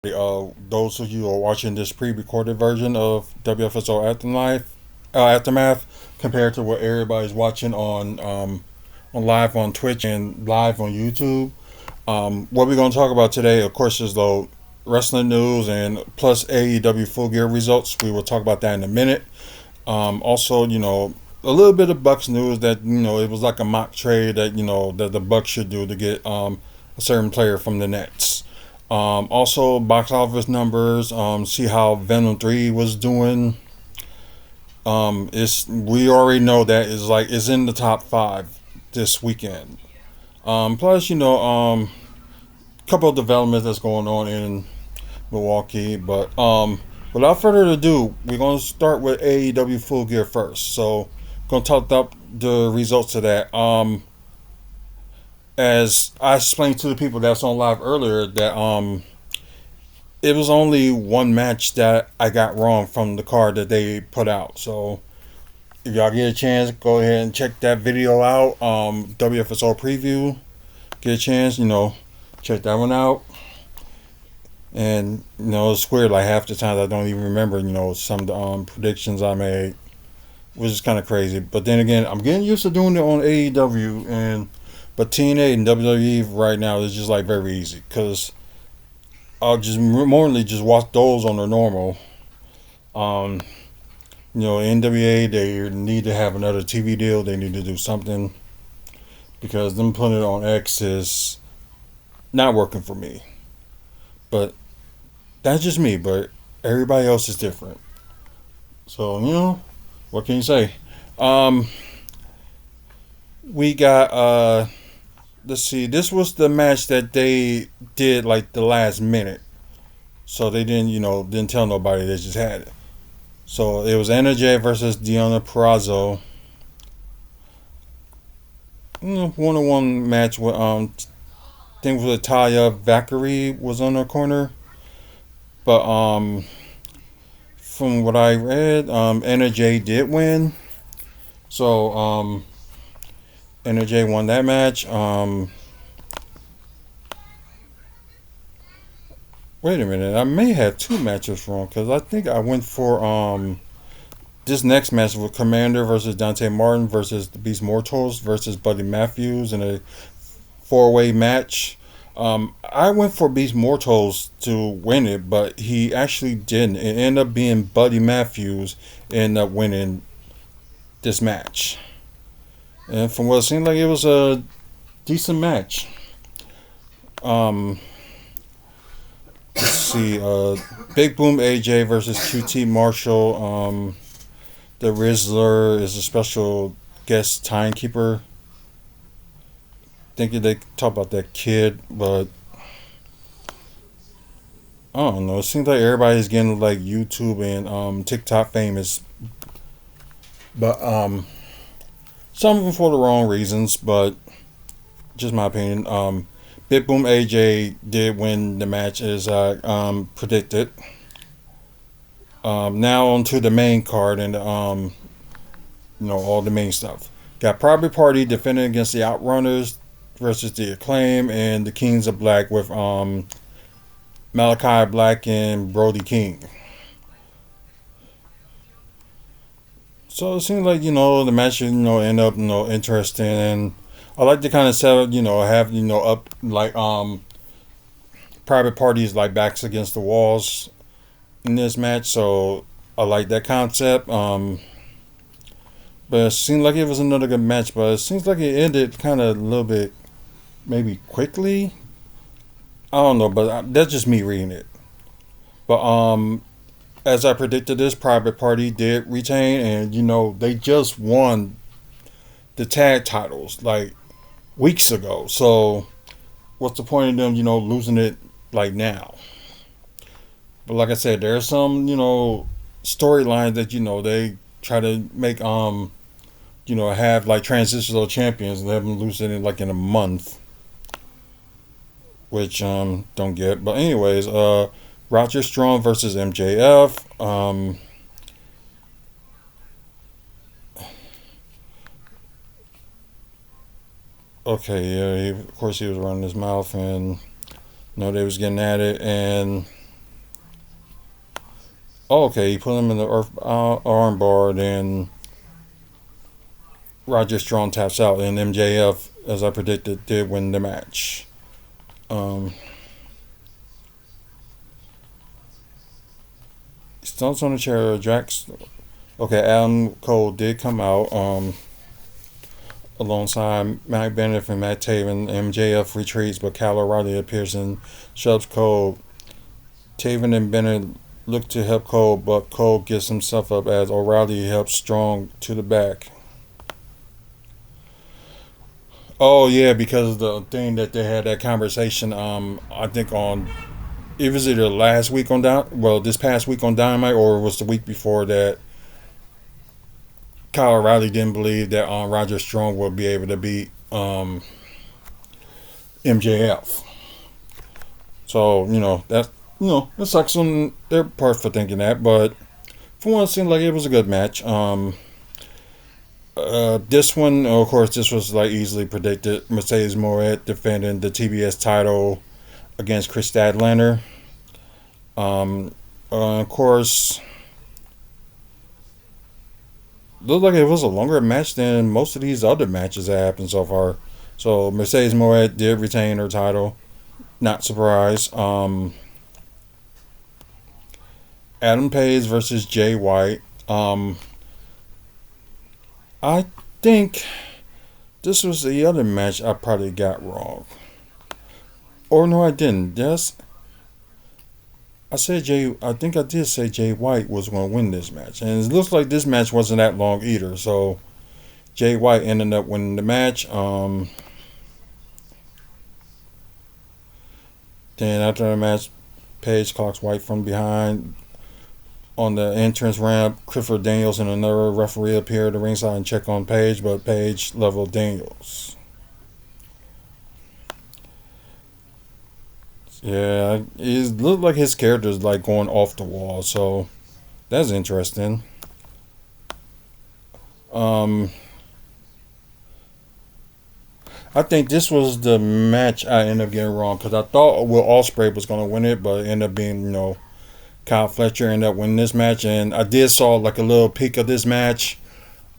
Those of you who are watching this pre-recorded version of WFSO Aftermath, compared to what everybody's watching on live on Twitch and live on YouTube. What we're going to talk about today, of course, is the wrestling news and plus AEW Full Gear results. We will talk about that in a minute. Also, a little bit of Bucks news that it was like a mock trade that that the Bucks should do to get a certain player from the Nets. Also, box office numbers. See how Venom 3 was doing. It's we already know that is in the top five this weekend. Plus, couple of developments that's going on in Milwaukee. But without further ado, we're gonna start with AEW Full Gear first. So, gonna talk about the results of that. As I explained to the people that's on live earlier, that it was only one match that I got wrong from the card that they put out. So if y'all get a chance, go ahead and check that video out. WFSO preview. Get a chance, check that one out. And it's weird. Like half the times I don't even remember, some of the predictions I made, which is kind of crazy. But then again, I'm getting used to doing it on AEW, but TNA and WWE right now is just like very easy because I'll just normally just watch those on the normal. Um, NWA, they need to have another TV deal. They need to do something because them putting it on X is not working for me. But that's just me. But everybody else is different. So what can you say? Um, we got let's see. This was the match that they did like the last minute. So they didn't tell nobody. They just had it. So it was Anna Jay versus Deonna Purrazzo. 1-on-one match with I think with Talia Valkyrie was on her corner. But from what I read, Anna Jay did win. So Anna Jay won that match. Wait a minute, I may have two matches wrong because I think I went for this next match with Commander versus Dante Martin versus the Beast Mortals versus Buddy Matthews in a four-way match. I went for Beast Mortals to win it, but he actually didn't. It ended up being Buddy Matthews ended up winning this match. And from what it seemed like, it was a decent match. Um, let's see. Big Boom AJ versus QT Marshall. The Rizzler is a special guest timekeeper. Thinking they talk about that kid, but I don't know. It seems like everybody's getting like YouTube and TikTok famous, but some of them for the wrong reasons. But just my opinion. Big Boom AJ did win the match as I predicted. Now on to the main card and all the main stuff. Got Private Party defending against the Outrunners versus the Acclaim and the Kings of Black with Malachi Black and Brody King. So it seems like the match should end up interesting, and I like to kind of set up have up like Private Parties like backs against the walls in this match. So I like that concept. But it seemed like it was another good match, but it seems like it ended kind of a little bit maybe quickly. I don't know, but that's just me reading it. But as I predicted, this Private Party did retain, and they just won the tag titles like weeks ago. So what's the point of them, losing it like now? But like I said, there's some, storylines that they try to make have like transitional champions and have them lose it in like in a month, which don't get. But anyways, Roger Strong versus MJF. Okay, yeah, of course he was running his mouth, and they was getting at it, and Oh, okay, he put him in the earth armbar, then Roger Strong taps out, and MJF, as I predicted, did win the match. Um, Stunts on the chair, Drax. Okay, Adam Cole did come out alongside Matt Bennett and Matt Taven. MJF retreats, but Kyle O'Reilly appears and shoves Cole. Taven and Bennett look to help Cole, but Cole gets himself up as O'Reilly helps Strong to the back. Oh yeah, because of the thing that they had that conversation. I think on it was either last week on this past week on Dynamite, or it was the week before that. Kyle O'Reilly didn't believe that Roger Strong would be able to beat MJF. So that sucks on their part for thinking that, but for one, it seemed like it was a good match. This one, of course, this was like easily predicted. Mercedes Moret defending the TBS title against Chris Statlander. Of course, looked like it was a longer match than most of these other matches that happened so far. So Mercedes Moret did retain her title. Not surprised. Adam Page versus Jay White. I think this was the other match I probably got wrong. Or no, I didn't. Yes, I said Jay. I think I did say Jay White was going to win this match, and it looks like this match wasn't that long either. So Jay White ended up winning the match. Then after the match, Page clocks White from behind. On the entrance ramp, Clifford Daniels and another referee appear at the ringside and check on Page, but Page leveled Daniels. Yeah, it looked like his character's like going off the wall, so that's interesting. Um, I think this was the match I ended up getting wrong because I thought Will Ospreay was going to win it, but it ended up being Kyle Fletcher ended up winning this match, and I did saw like a little peek of this match.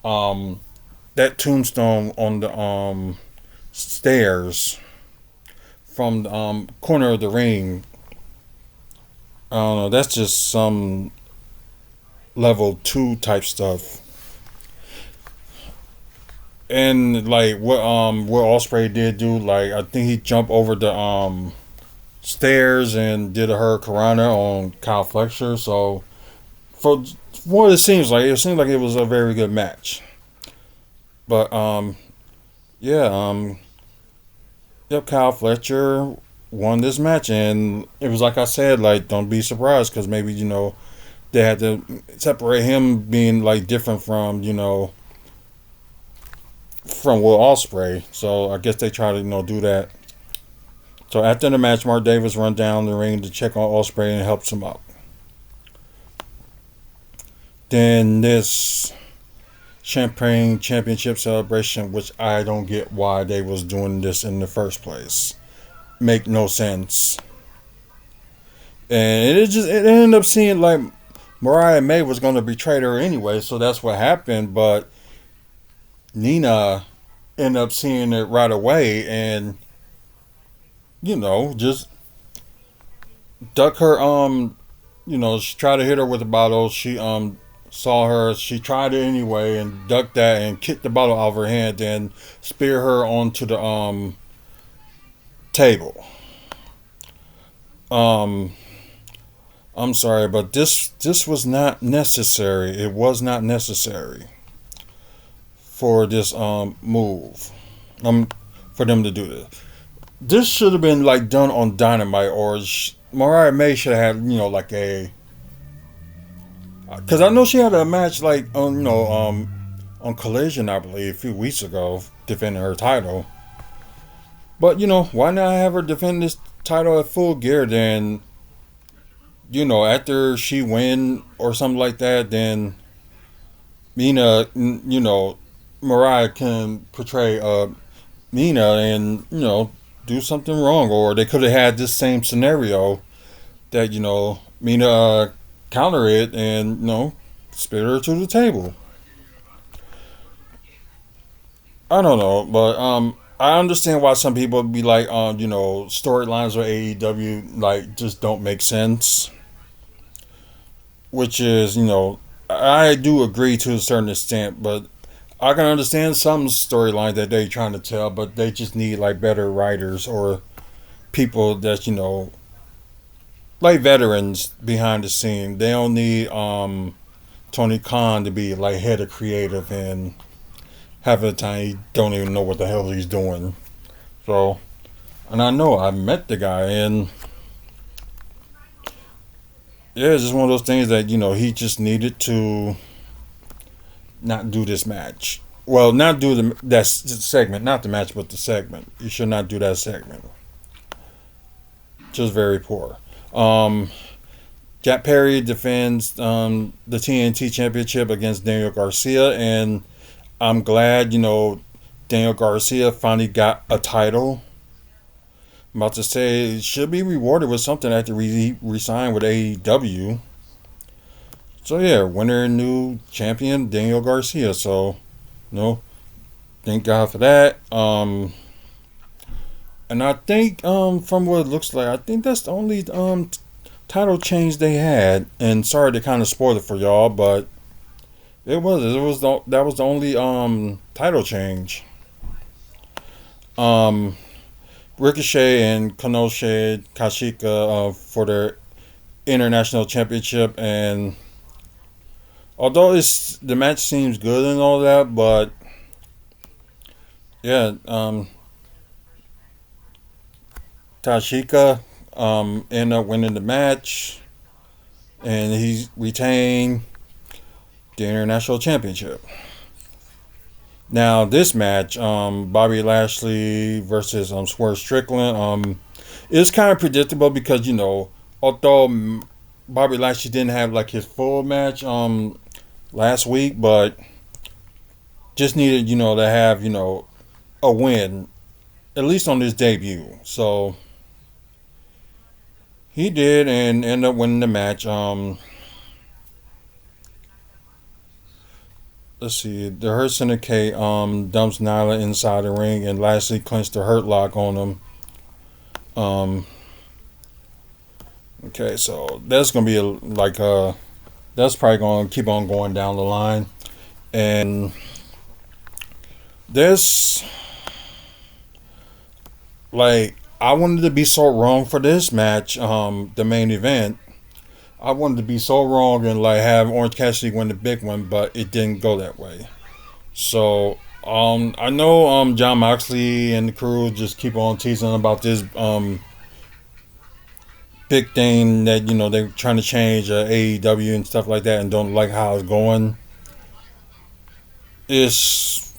That tombstone on the stairs from the corner of the ring. I don't know. That's just some level 2 type stuff. And like what Ospreay did do, like I think he jumped over the stairs and did a hurricanrana on Kyle Fletcher. So for what it seems like it was a very good match. But yeah, yep, Kyle Fletcher won this match, and it was like I said, like don't be surprised because maybe they had to separate him being like different from Will Ospreay. So I guess they try to do that. So after the match, Mark Davis run down the ring to check on Ospreay and helps him up. Then this Champagne Championship celebration, which I don't get why they was doing this in the first place. Make no sense. And it ended up seeming like Mariah May was going to betray her anyway, so that's what happened. But Nina ended up seeing it right away and just duck her she tried to hit her with a bottle. She saw her, she tried it anyway and ducked that and kicked the bottle out of her hand and spear her onto the table. I'm sorry, but this was not necessary. It was not necessary for this move. For them to do this. This should have been like done on Dynamite, or Mariah May should have had like a. Because I know she had a match like on Collision, I believe, a few weeks ago, defending her title. But why not have her defend this title at Full Gear? Then after she win or something like that, then Mina, Mariah can portray Mina and do something wrong, or they could have had this same scenario that Mina counter it and spit her to the table. I don't know, but I understand why some people be like, storylines with AEW like just don't make sense. Which is, I do agree to a certain extent, but I can understand some storyline that they're trying to tell, but they just need like better writers or people that like veterans behind the scene. They don't need Tony Khan to be like head of creative and half of the time he don't even know what the hell he's doing. So, and I know I met the guy, and yeah, it's just one of those things that he just needed to not do this match. Well, not do that segment, not the match, but the segment. You should not do that segment. Just very poor. Um, Jack Perry defends the TNT Championship against Daniel Garcia, and I'm glad Daniel Garcia finally got a title. I'm about to say he should be rewarded with something after he resigned with AEW. So yeah, winner and new champion Daniel Garcia. So thank God for that. And I think from what it looks like, I think that's the only title change they had. And sorry to kind of spoil it for y'all, but that was the only title change. Um, Ricochet and Konosuke Kashika for their international championship, and although the match seems good and all that, but yeah, Tashika ended up winning the match, and he retained the international championship. Now this match, Bobby Lashley versus Swerve Strickland, it's kind of predictable because although Bobby Lashley didn't have like his full match last week, but just needed to have a win at least on his debut. So he did and ended up winning the match. Let's see. The Hurt Syndicate dumps Nyla inside the ring, and Lashley clinched the Hurt Lock on him. Okay, so that's gonna be that's probably gonna keep on going down the line, and this I wanted to be so wrong for this match, the main event. I wanted to be so wrong and like have Orange Cassidy win the big one, but it didn't go that way. So I know John Moxley and the crew just keep on teasing about this big thing that they're trying to change AEW and stuff like that, and don't like how it's going. It's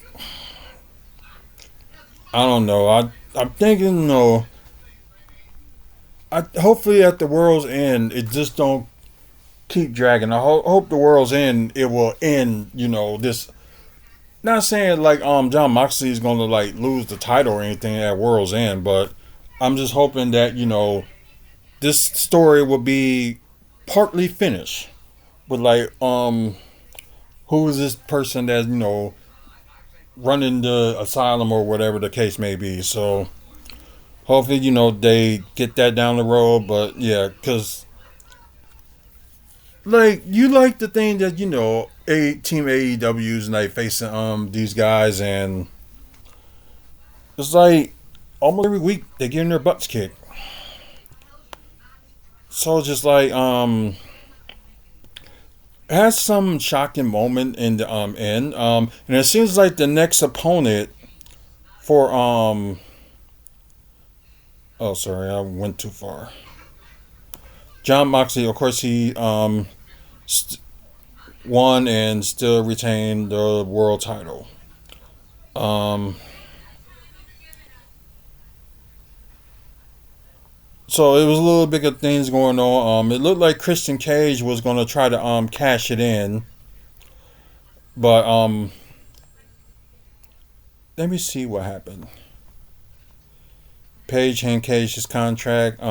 I don't know. I'm thinking hopefully at the world's end it just don't keep dragging. I hope the world's end it will end. This. Not saying like John Moxley is gonna like lose the title or anything at World's End, but I'm just hoping that this story will be partly finished with like who is this person that's running the asylum or whatever the case may be. So hopefully they get that down the road. But yeah, because like you like the thing that a team AEW's like facing these guys, and it's like almost every week they're getting their butts kicked. So it's just like it has some shocking moment in the end. And it seems like the next opponent for oh sorry, I went too far. John Moxley, of course, he won and still retained the world title. Um, so it was a little bit of things going on. It looked like Christian Cage was going to try to cash it in, but let me see what happened. Page and Cage's contract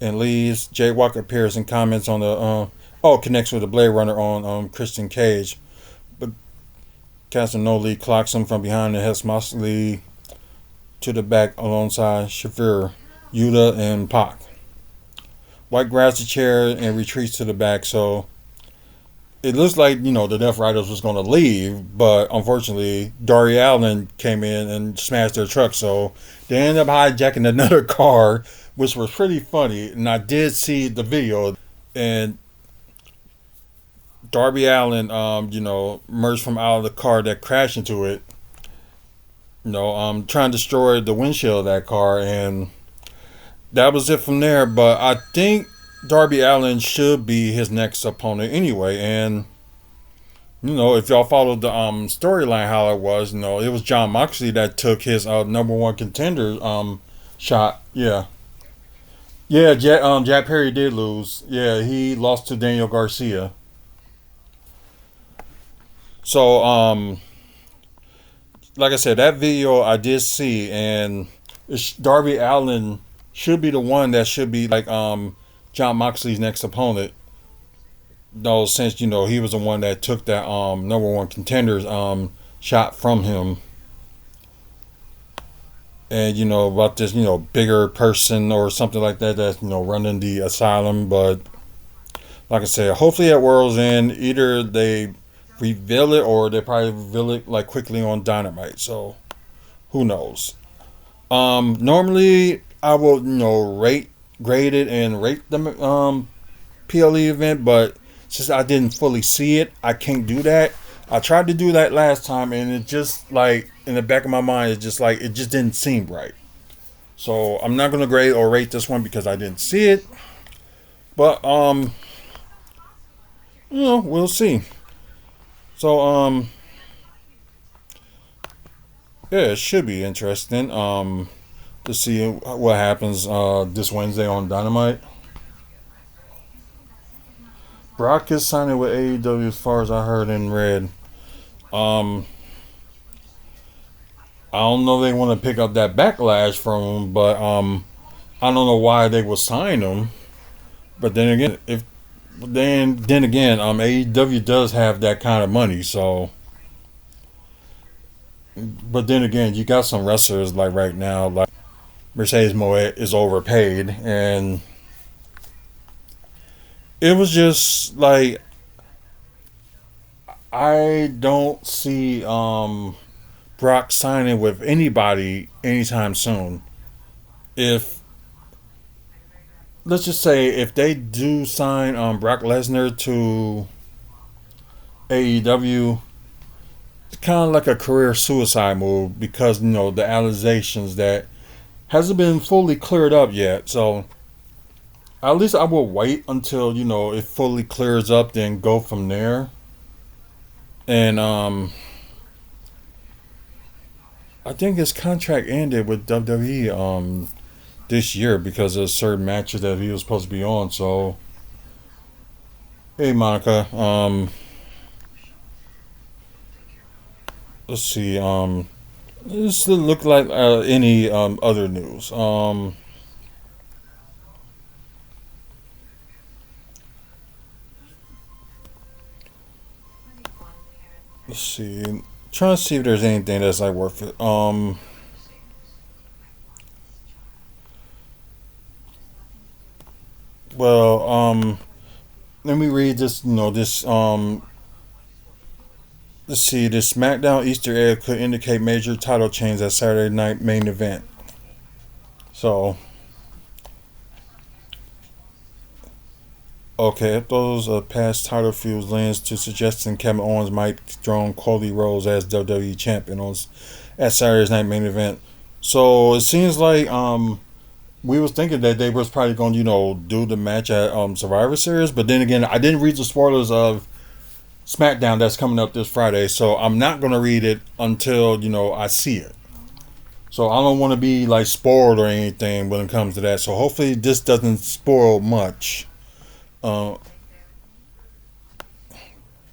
and leaves. Jaywalker appears and comments on the connects with the Blade Runner on Christian Cage, but Casanoli clocks him from behind and heads Moxley to the back alongside Shafir, Yuta, and Pac. White grabs the chair and retreats to the back, so it looks like, the Death Riders was going to leave, but unfortunately, Darby Allin came in and smashed their truck, so they ended up hijacking another car, which was pretty funny. And I did see the video, and Darby Allin, emerged from out of the car that crashed into it, trying to destroy the windshield of that car, and that was it from there. But I think Darby Allin should be his next opponent anyway. And if y'all followed the storyline, how it was, it was John Moxley that took his number one contender shot. Yeah. Jack Perry did lose. Yeah, he lost to Daniel Garcia. So like I said, that video I did see, and Darby Allin should be the one that should be like John Moxley's next opponent. No, since he was the one that took that number one contenders shot from him, and about this bigger person or something like that that's running the asylum. But like I said, hopefully at World's End, either they reveal it or they probably reveal it like quickly on Dynamite. So who knows? Normally I will grade it and rate the PLE event, but since I didn't fully see it, I can't do that. I tried to do that last time, and it just like in the back of my mind, it's just like it just didn't seem right. So I'm not gonna grade or rate this one because I didn't see it. But we'll see. So yeah, it should be interesting. To see what happens this Wednesday on Dynamite. Brock is signing with AEW as far as I heard and read. I don't know if they want to pick up that backlash from him, but I don't know why they would sign him. But then again, AEW does have that kind of money, so. But then again, you got some wrestlers like right now, like Mercedes Moët is overpaid, and it was just like I don't see Brock signing with anybody anytime soon. If let's just say if they do sign Brock Lesnar to AEW, it's kind of like a career suicide move because the allegations that hasn't been fully cleared up yet. So at least I will wait until it fully clears up, then go from there. And I think his contract ended with WWE this year because of certain matches that he was supposed to be on. So hey Monica, let's see, this look like any other news. Let's see. Trying to see if there's anything that's like worth it. Well, let me read this. Let's see. This SmackDown Easter egg could indicate major title change at Saturday Night Main Event. So, okay, if those past title feuds lands to suggesting Kevin Owens might dethrone Cody Rhodes as WWE champion at Saturday's Night Main Event. So it seems like we was thinking that they was probably going to do the match at Survivor Series, but then again, I didn't read the spoilers of SmackDown that's coming up this Friday, so I'm not going to read it until I see it. So I don't want to be like spoiled or anything when it comes to that. So hopefully this doesn't spoil much. Of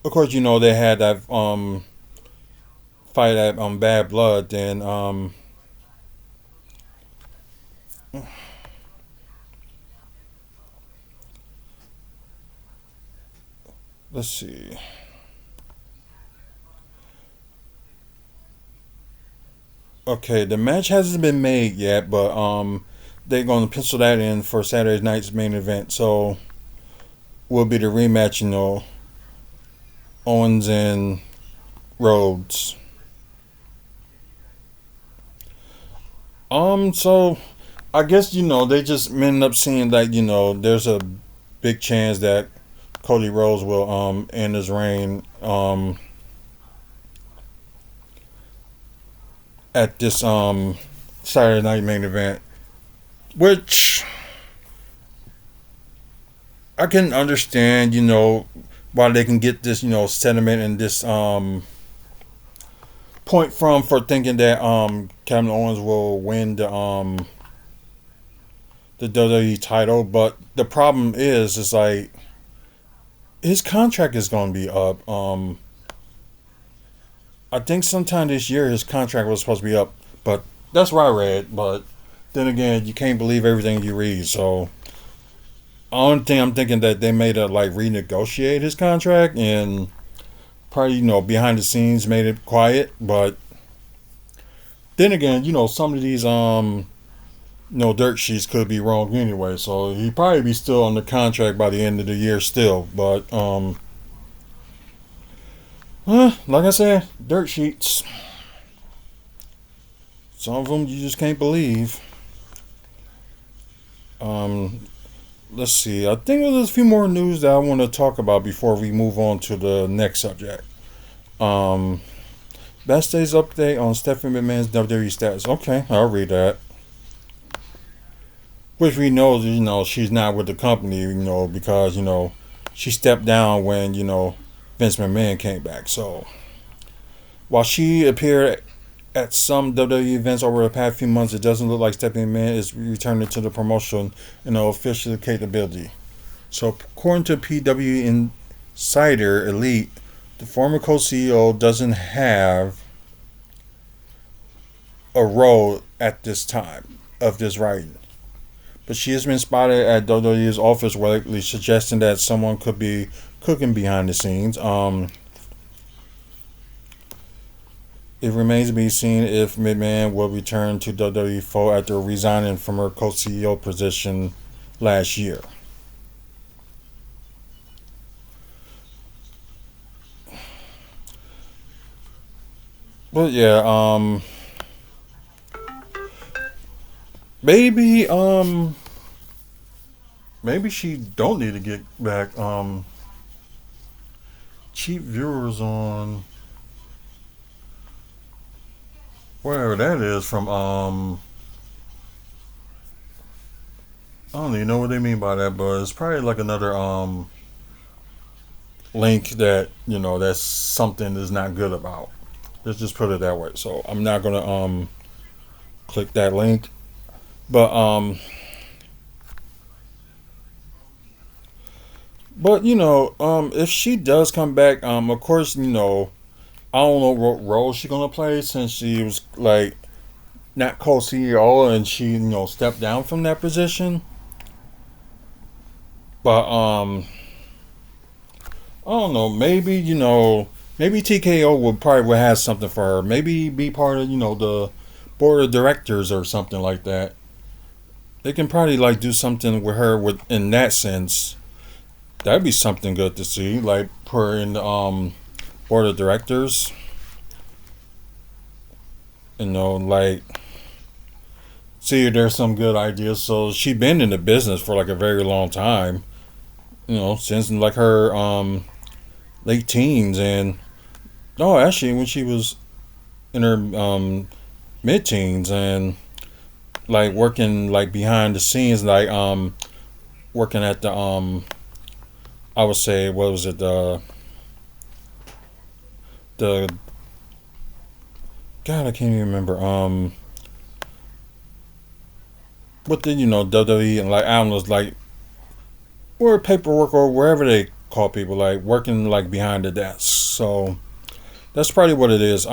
course, they had that fight at Bad Blood. Then Let's see. Okay, the match hasn't been made yet, but they're gonna pencil that in for Saturday night's main event. So will be the rematch, Owens and Rhodes. So I guess they just end up seeing that there's a big chance that Cody Rhodes will end his reign at this Saturday night main event, which I can understand, why they can get this sentiment and this point from for thinking that Kevin Owens will win the WWE title, but the problem is like his contract is going to be up. I think sometime this year his contract was supposed to be up, but that's what I read. But then again, you can't believe everything you read. So only thing I'm thinking that they made like renegotiate his contract and probably behind the scenes made it quiet. But then again, some of these dirt sheets could be wrong anyway. So he'd probably be still on the contract by the end of the year still. But like I said, dirt sheets. Some of them you just can't believe. Um, let's see. I think there's a few more news that I want to talk about before we move on to the next subject. Um, Backstage update on Stephanie McMahon's WWE status. Okay, I'll read that. Which we know, she's not with the company, because she stepped down when Vince McMahon came back. So while she appeared at some WWE events over the past few months, it doesn't look like Stephanie McMahon is returning to the promotion in no official capability. So according to PW Insider Elite, the former co-CEO doesn't have a role at this time of this writing. But she has been spotted at WWE's office lately, suggesting that someone could be cooking behind the scenes. It remains to be seen if McMahon will return to WWE full after resigning from her co-CEO position last year. But yeah, maybe maybe she don't need to get back cheap viewers on wherever that is from. I don't even know what they mean by that, but it's probably like another link that that's something is not good about. Let's just put it that way. So I'm not gonna click that link, but if she does come back, of course, I don't know what role she's gonna play since she was like not co-CEO and she stepped down from that position. But I don't know. Maybe maybe TKO would have something for her. Maybe be part of the board of directors or something like that. They can probably like do something with her with in that sense. That'd be something good to see. Like put her in the board of directors. Like see if there's some good ideas. So she been in the business for like a very long time. Since like her late teens and no, actually when she was in her mid teens and like working like behind the scenes like working at the I would say what was it the God I can't even remember what the WWE and like I don't know like or paperwork or wherever they call people like working like behind the desk. So that's probably what it is.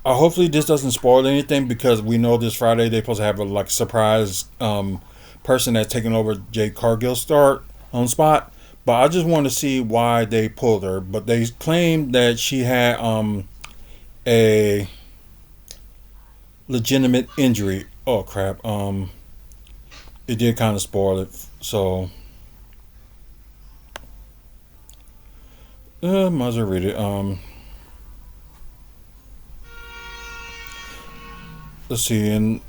Hopefully this doesn't spoil anything because we know this Friday they're supposed to have a like surprise person that's taking over Jade Cargill's start on spot. But I just want to see why they pulled her. But they claimed that she had a legitimate injury. Oh crap. It did kind of spoil it. So might as well read it. Let's see. In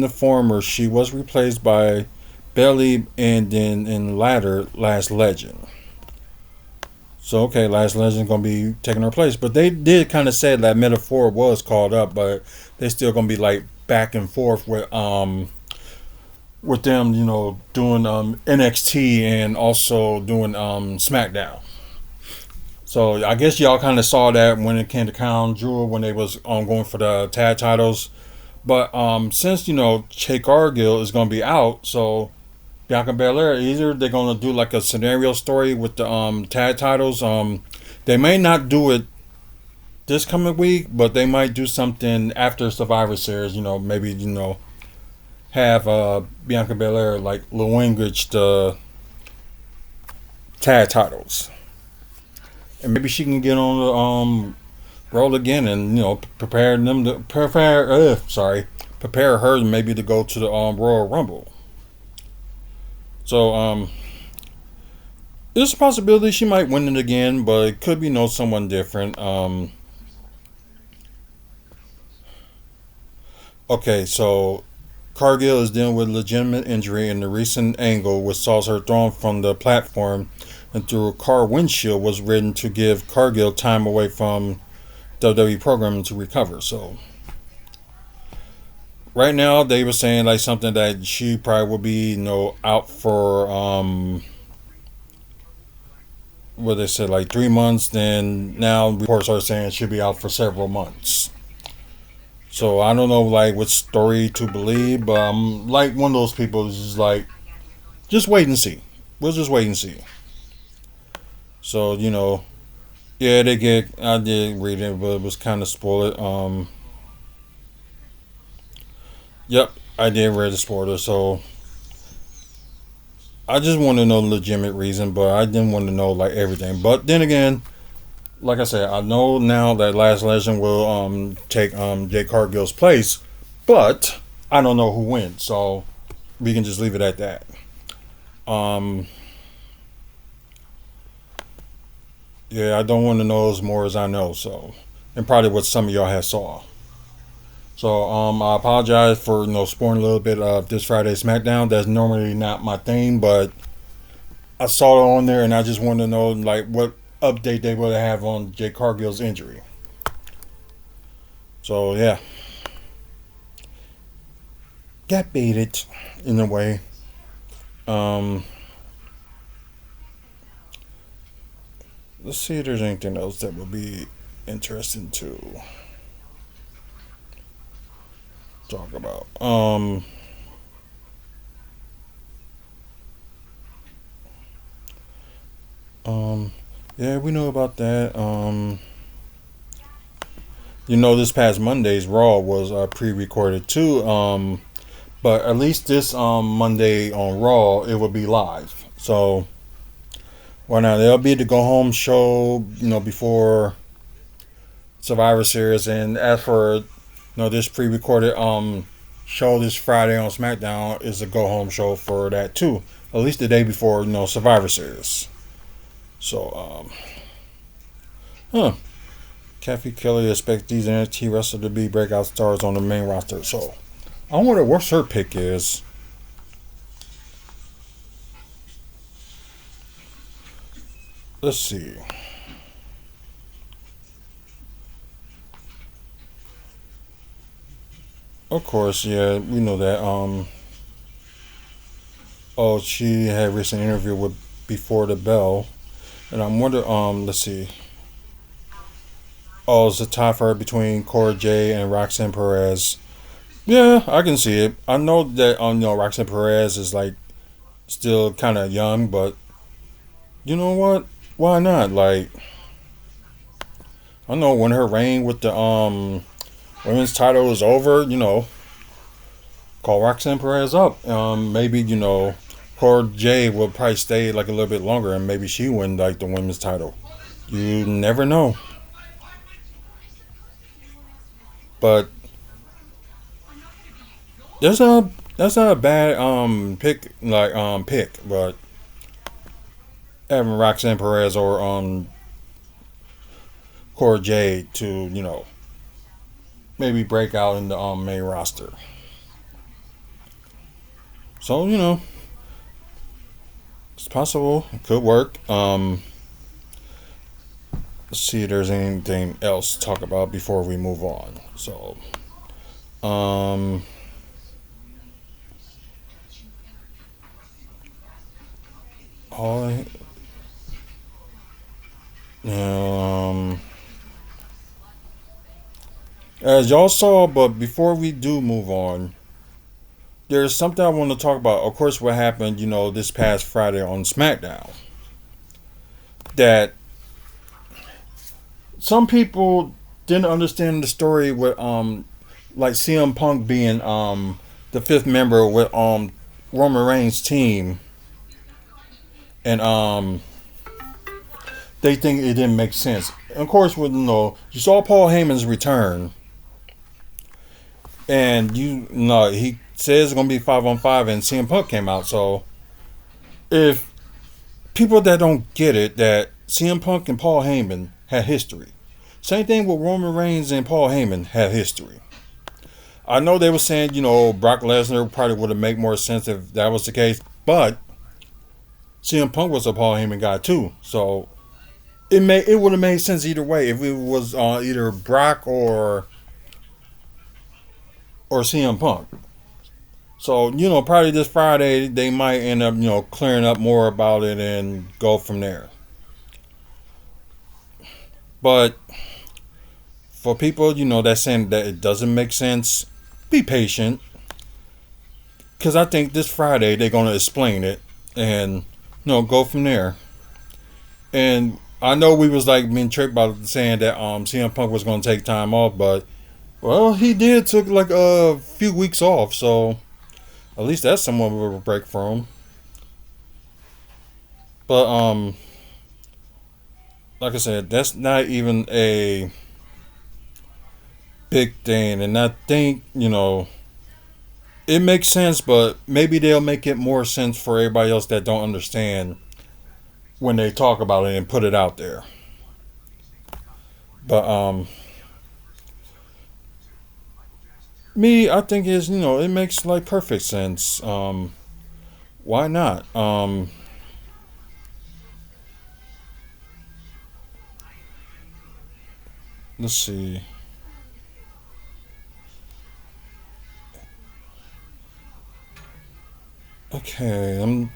the former, she was replaced by Belly, and then in the latter, Last Legend. So okay, Last Legend gonna be taking her place, but they did kind of say that Metaphor was called up, but they still gonna be like back and forth with them, doing NXT and also doing SmackDown. So I guess y'all kind of saw that when it came to Crown Jewel when they was going for the tag titles. But since Che Cargill is gonna be out, so Bianca Belair, either they're gonna do like a scenario story with the tag titles. They may not do it this coming week, but they might do something after Survivor Series. Maybe have Bianca Belair like relinquish the tag titles, and maybe she can get on the roll again, and prepare them to prepare her maybe to go to the Royal Rumble. So there's a possibility she might win it again, but it could be someone different. Okay, so Cargill is dealing with legitimate injury in the recent angle, which saw her thrown from the platform and through a car windshield, was written to give Cargill time away from WWE programming to recover. So right now they were saying like something that she probably will be out for what they said like 3 months. Then now reports are saying she'll be out for several months. So I don't know like what story to believe, but I'm like one of those people who's just like, just wait and see. We'll just wait and see. So yeah, I did read it, but it was kind of spoiled. Yep, I did read the spoiler, so I just want to know the legitimate reason, but I didn't want to know like everything. But then again, like I said, I know now that Last Legend will take Jay Cargill's place, but I don't know who wins, so we can just leave it at that. Yeah, I don't want to know as more as I know, so, and probably what some of y'all have saw. So I apologize for spoiling a little bit of this Friday's SmackDown. That's normally not my thing, but I saw it on there, and I just wanted to know like what update they would have on Jay Cargill's injury. So yeah, got baited in a way. Let's see if there's anything else that would be interesting to talk about. Yeah, we know about that. This past Monday's Raw was pre-recorded too. But at least this Monday on Raw, it will be live. So why not? There'll be the go home show, before Survivor Series. And as for this pre-recorded show this Friday on SmackDown is a go home show for that too. At least the day before Survivor Series. So Kathy Kelly expects these NXT wrestlers to be breakout stars on the main roster. So I wonder what her pick is. Let's see. Of course, yeah, we know that. Oh, she had a recent interview with Before the Bell, and I'm wondering. Let's see. Oh, it's a tie for her between Cora Jade and Roxanne Perez. Yeah, I can see it. I know that Roxanne Perez is like still kind of young, but you know what? Why not? Like, I know when her reign with the women's title is over, call Roxanne Perez up. Maybe Cora J will probably stay like a little bit longer, and maybe she win like the women's title. You never know. But there's a that's not a bad pick, but having Roxanne Perez or Cora Jade to maybe break out in the main roster. So it's possible. It could work. Let's see if there's anything else to talk about before we move on. So um all I, um as y'all saw, but before we do move on, there's something I want to talk about. Of course, what happened, this past Friday on SmackDown. That some people didn't understand the story with like CM Punk being the fifth member with Roman Reigns' team, and they think it didn't make sense. And of course, with you saw Paul Heyman's return, and he says it's gonna be 5-on-5, and CM Punk came out. So if people that don't get it, that CM Punk and Paul Heyman had history. Same thing with Roman Reigns and Paul Heyman had history. I know they were saying, Brock Lesnar probably would have made more sense if that was the case, but CM Punk was a Paul Heyman guy too, so it would have made sense either way if it was either Brock or CM Punk. So probably this Friday they might end up clearing up more about it and go from there. But for people that's saying that it doesn't make sense, be patient, because I think this Friday they're gonna explain it and go from there. And I know we was like being tricked by saying that CM Punk was gonna take time off, but well, he did took like a few weeks off, so at least that's somewhat of a break for him. But like I said, that's not even a big thing, and I think it makes sense, but maybe they'll make it more sense for everybody else that don't understand when they talk about it and put it out there. But me, I think is it makes like perfect sense. Why not? Let's see. Okay,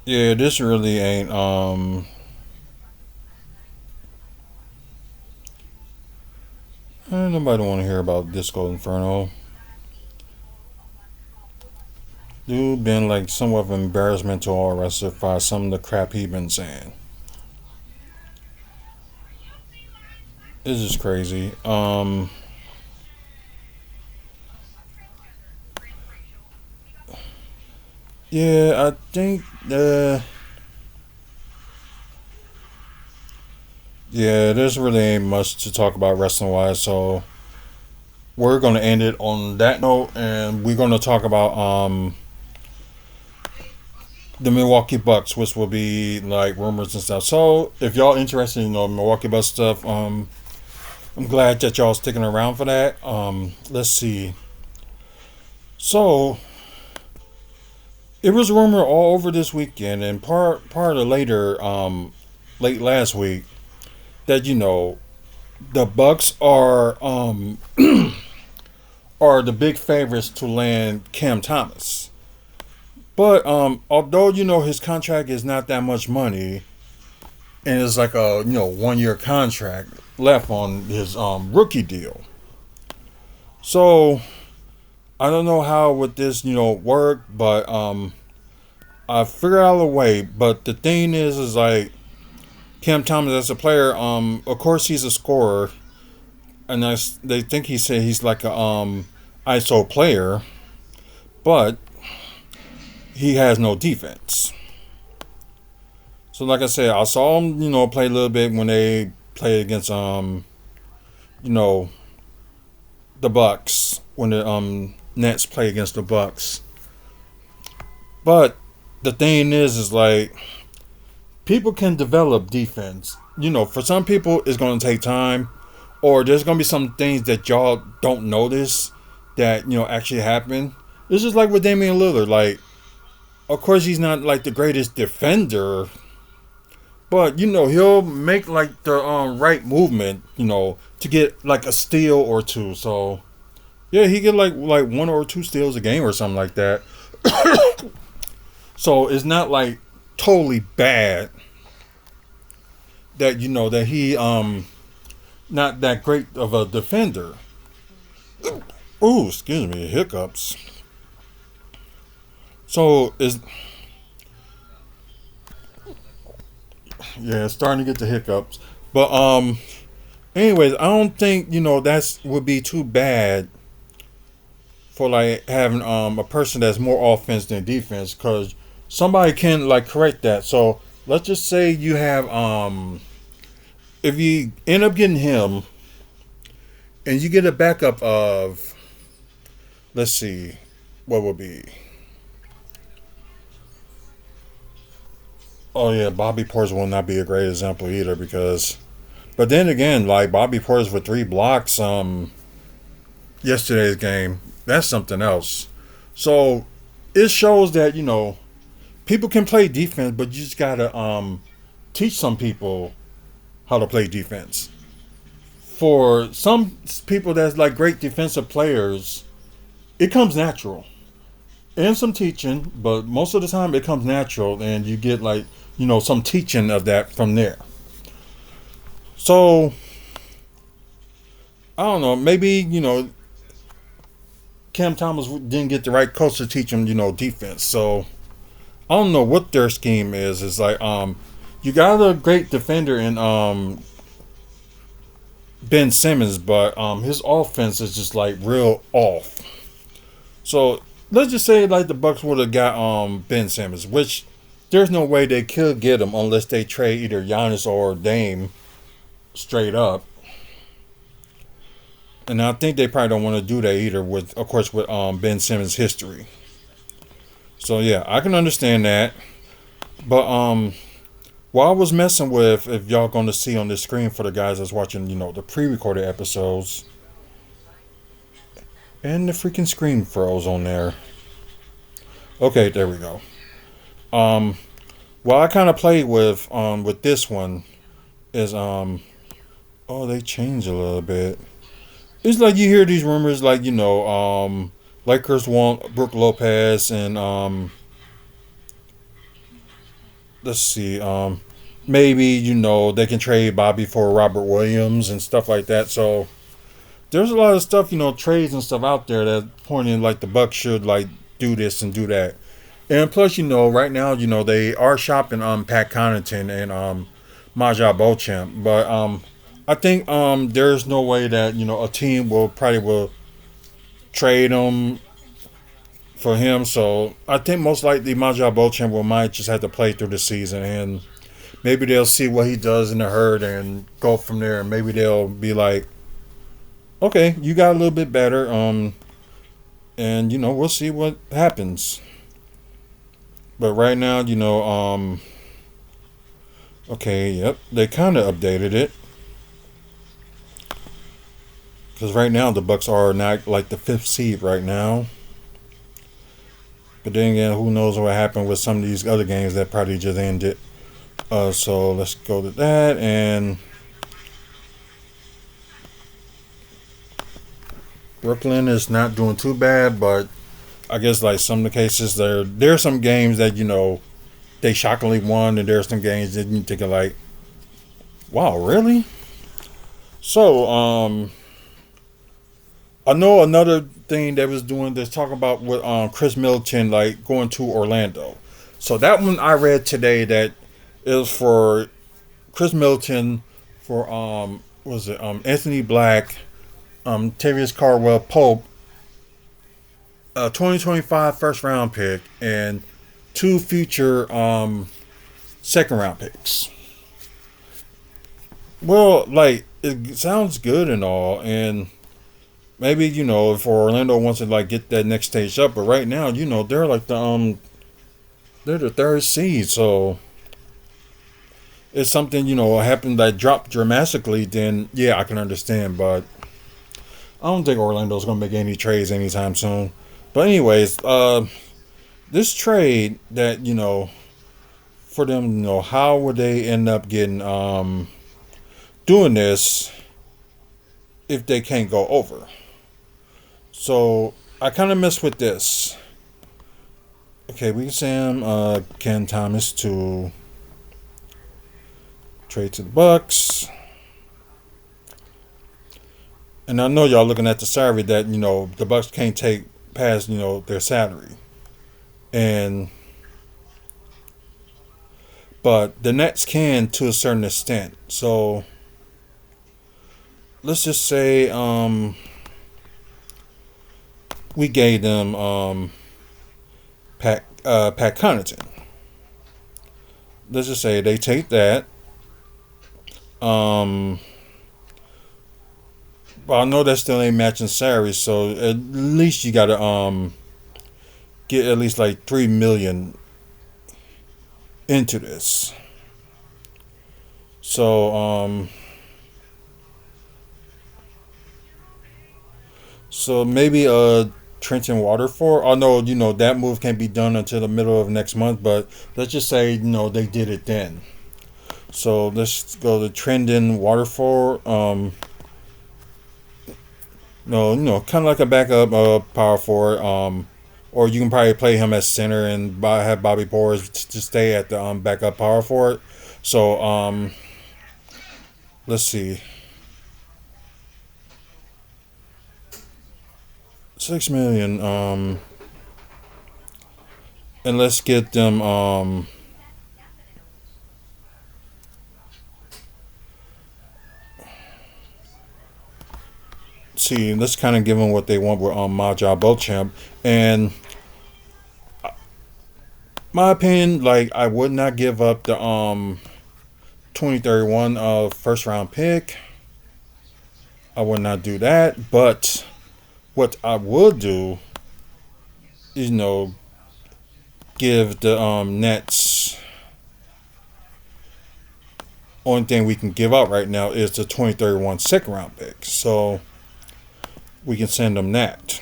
yeah, this really ain't nobody want to hear about Disco Inferno. Dude been like somewhat of an embarrassment to all wrestlers by some of the crap he been saying. It's just crazy. Yeah, I think yeah, there's really ain't much to talk about wrestling wise, so we're gonna end it on that note, and we're gonna talk about the Milwaukee Bucks, which will be like rumors and stuff. So if y'all interested in Milwaukee Bucks stuff, I'm glad that y'all sticking around for that. Let's see. So it was rumored all over this weekend and part of later, late last week, that the Bucks are are the big favorites to land Cam Thomas. But although his contract is not that much money, and it's like a 1 year contract left on his rookie deal. So I don't know how would this work, but I figured out a way. But the thing is like Cam Thomas as a player, of course he's a scorer, and they think he said he's like a ISO player, but he has no defense. So like I said, I saw him, play a little bit when they played against you know, the Bucks when the Nets play against the Bucks. But the thing is like people can develop defense. For some people it's gonna take time, or there's gonna be some things that y'all don't notice that actually happen. It's just like with Damian Lillard. Like, of course he's not like the greatest defender, but he'll make like the right movement, to get like a steal or two. So yeah, he get like one or two steals a game or something like that. So it's not like totally bad that that he not that great of a defender. Ooh, excuse me, hiccups. So it's it's starting to get the hiccups. But anyways, I don't think that's would be too bad for like having a person that's more offense than defense, because somebody can like correct that. So let's just say you have if you end up getting him and you get a backup of, let's see, what would be, oh yeah, Bobby Portis will not be a great example either, because but then again, like Bobby Portis with 3 blocks yesterday's game, that's something else. So it shows that people can play defense, but you just gotta teach some people how to play defense. For some people that's like great defensive players, it comes natural. And some teaching, but most of the time it comes natural, and you get like, some teaching of that from there. So I don't know, maybe, Cam Thomas didn't get the right coach to teach him, defense. So I don't know what their scheme is. It's like you got a great defender in Ben Simmons, but his offense is just like real off. So let's just say like the Bucks would have got Ben Simmons, which there's no way they could get him unless they trade either Giannis or Dame straight up. And I think they probably don't want to do that either, with of course with Ben Simmons' history. So yeah, I can understand that. But while I was messing with, if y'all gonna see on the screen for the guys that's watching, the pre-recorded episodes, and the freaking screen froze on there. Okay, there we go. Well, I kind of played with this one is oh, they changed a little bit. It's like you hear these rumors like Lakers want Brook Lopez, and let's see, maybe they can trade Bobby for Robert Williams and stuff like that. So there's a lot of stuff, trades and stuff out there that pointing like the Bucks should like do this and do that. And plus, right now, they are shopping Pat Connaughton and Maja Beauchamp, but I think there's no way that a team will trade him for him. So I think most likely Maja Beauchamp might just have to play through the season, and maybe they'll see what he does in the herd and go from there. And maybe they'll be like, okay, you got a little bit better, and we'll see what happens. But right now, okay, yep, they kind of updated it. Because right now the Bucks are not like the 5th seed right now. But then again, who knows what happened with some of these other games that probably just ended. So let's go to that, and Brooklyn is not doing too bad, but I guess like some of the cases there's some games that they shockingly won, and there's some games that you think like, wow, really? So I know another thing that was doing this, talking about with Chris Middleton like going to Orlando. So that one I read today that it was for Chris Middleton, for was it Anthony Black, Tavius Caldwell Pope, a 2025 first round pick and two future second round picks. Well, like it sounds good and all, and maybe if Orlando wants to like get that next stage up, but right now they're like they're the third seed, so it's something happened that dropped dramatically. Then yeah, I can understand, but I don't think Orlando's gonna make any trades anytime soon. But anyways, this trade that for them, how would they end up getting doing this if they can't go over? So I kind of messed with this. Okay, we can send Ken Thomas to trade to the Bucks, and I know y'all looking at the salary that the Bucks can't take past their salary, and but the Nets can to a certain extent. So let's just say we gave them Pat Connaughton. Let's just say they take that. But I know that still ain't matching salary, so at least you gotta get at least like 3 million into this. So so maybe Trenton Waterford. I know that move can't be done until the middle of next month, but let's just say they did it then. So let's go to Trenton Waterford. No, kind of like a backup power forward. Or you can probably play him as center and have Bobby Porras to stay at the backup power forward. So let's see, 6 million. And let's get them. See, let's kind of give them what they want with Maja Beauchamp. And my opinion, like I would not give up the 2031 first round pick. I would not do that. But what I would do is give the Nets. Only thing we can give out right now is the 2031 second round pick. So we can send them that.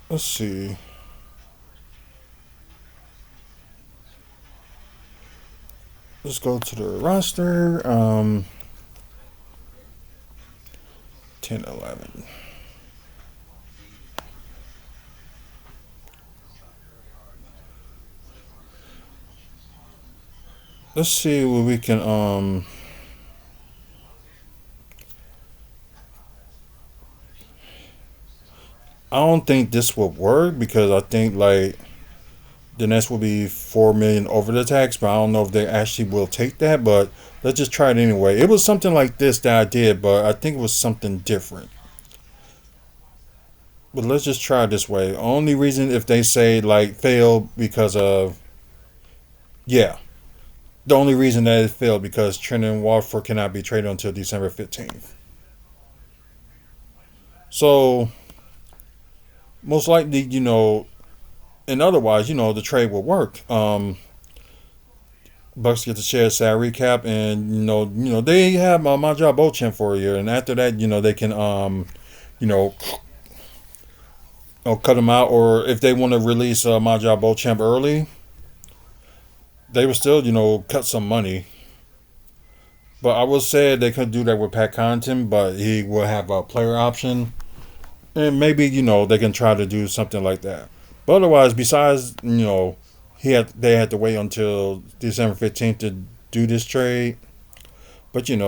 Let's see. Let's go to the roster. 10, 11. Let's see what we can I don't think this will work because I think like the Nets will be 4 million over the tax, but I don't know if they actually will take that. But let's just try it anyway. It was something like this that I did, but I think it was something different. But let's just try it this way. Only reason if they say like fail because of yeah. The only reason that it failed because Trenton Watford cannot be traded until December 15th. So most likely, and otherwise, the trade will work. Bucks get to share salary cap, and they have my job Beauchamp for a year, and after that, they can you know, cut him out, or if they want to release my job Beauchamp early, they would still cut some money. But I would say they could do that with Pat Connaughton, but he will have a player option, and maybe they can try to do something like that. But otherwise, besides they had to wait until December 15th to do this trade. But you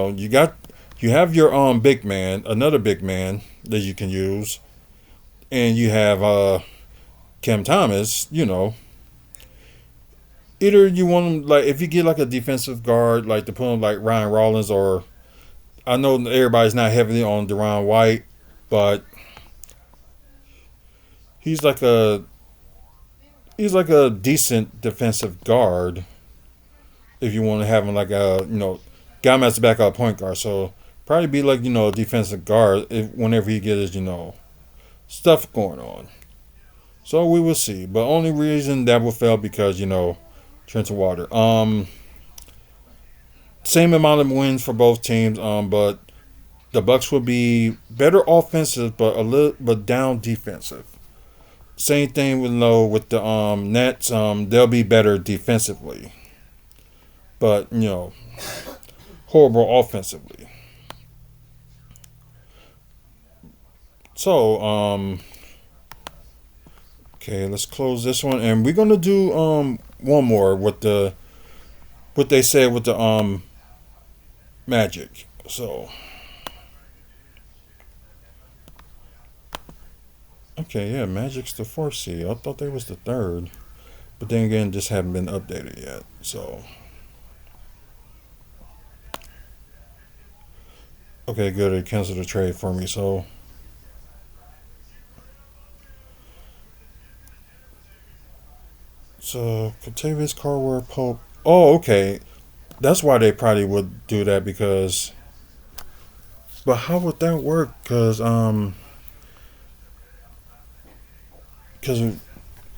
have your big man, another big man that you can use, and you have Cam Thomas. Either you want him like if you get like a defensive guard like to put him like Ryan Rollins, or I know everybody's not heavily on Deron White, but he's like a he's like a decent defensive guard if you want to have him like a guy him as a backup point guard. So probably be like a defensive guard if whenever he gets stuff going on. So we will see. But only reason that will fail because Trenton Water. Same amount of wins for both teams. But the Bucks will be better offensive, but a little but down defensive. Same thing with the Nets. They'll be better defensively, but horrible offensively. So okay, let's close this one, and we're gonna do one more with the what they said with the Magic. So okay, yeah, Magic's the fourth seed. I thought they was the third, but then again, just haven't been updated yet. So okay, good. They canceled the trade for me. So Contavious Caldwell Pope. Oh, okay. That's why they probably would do that because. But how would that work? Because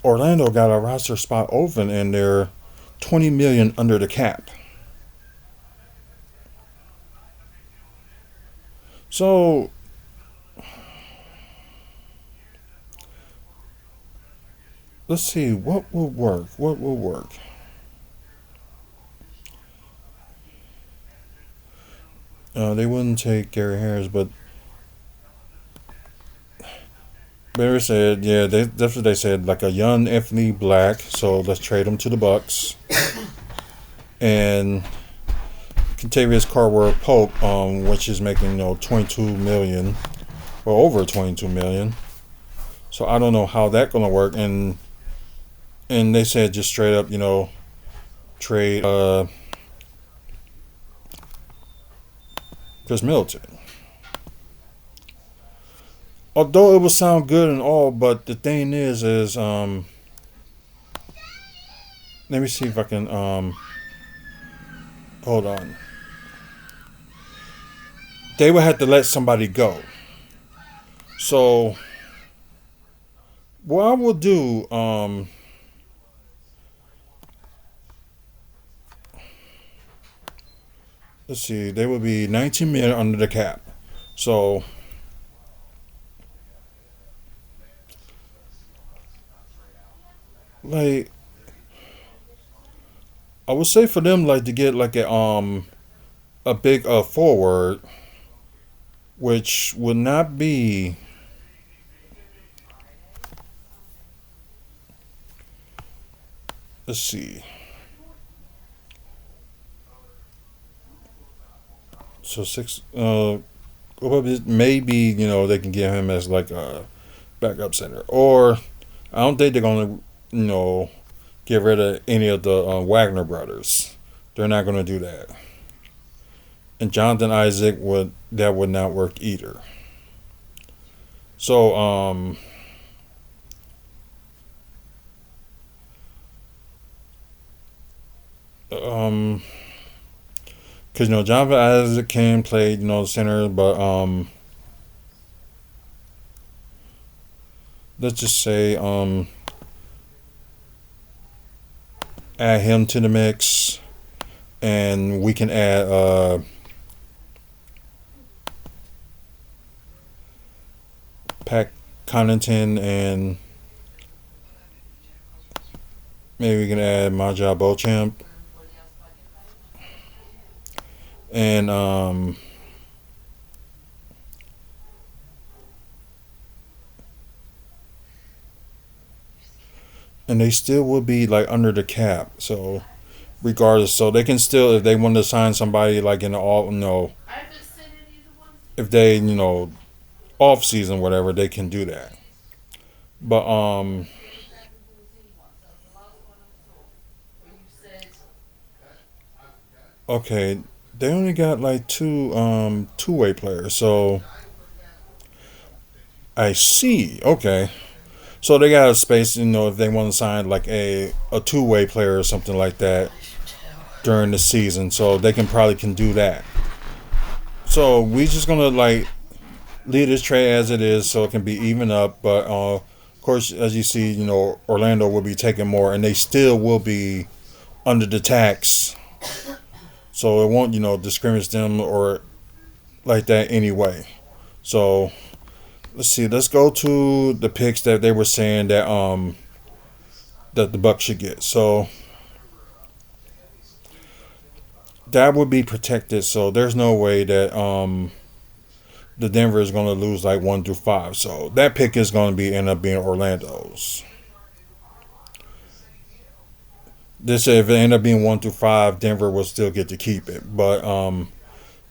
Orlando got a roster spot open and they're 20 million under the cap. So let's see what will work. What will work? They wouldn't take Gary Harris, but Barry said, yeah, that's what they said, like a young Anthony Black. So let's trade him to the Bucks, and Contavious Caldwell Pope, which is making 22 million or over 22 million. So I don't know how that's gonna work, and they said just straight up, trade Chris Middleton. Although it would sound good and all, but the thing is let me see if I can hold on. They would have to let somebody go. So what I will do, let's see, they would be 19 million under the cap. So like I would say for them like to get like a big forward, which would not be. Let's see. So six. Maybe they can get him as like a backup center, or I don't think they're gonna get rid of any of the Wagner brothers. They're not gonna do that. And Jonathan Isaac would not work either. So um because Jonathan Isaac can play center, but let's just say add him to the mix, and we can add Pat Connaughton, and maybe we can add Maja Beauchamp, and they still would be like under the cap. So regardless, so they can still, if they want to sign somebody like in the all if they off season whatever, they can do that. But Okay, they only got like two-way players. So I see. Okay. So they got a space, if they want to sign like a two-way player or something like that during the season, so they can do that. So we just gonna like leave this trade as it is, so it can be even up. But of course, as you see, Orlando will be taking more, and they still will be under the tax, so it won't discriminate them or like that anyway. So let's see. Let's go to the picks that they were saying that the Bucks should get. So that would be protected. So there's no way that the Denver is going to lose like 1 through 5. So that pick is going to be end up being Orlando's. This if it end up being 1 through 5, Denver will still get to keep it. But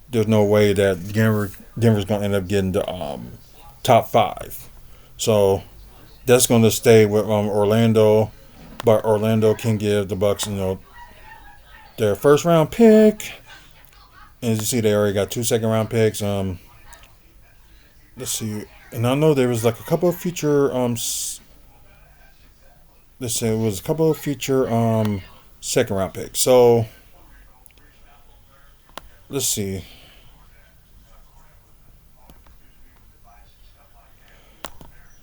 there's no way that Denver's going to end up getting the top 5. So that's going to stay with Orlando. But Orlando can give the Bucks, their first round pick. And as you see, they already got 2 second round picks. Let's see. And I know there was like a couple of future let's say it was a couple of future second round picks. So let's see.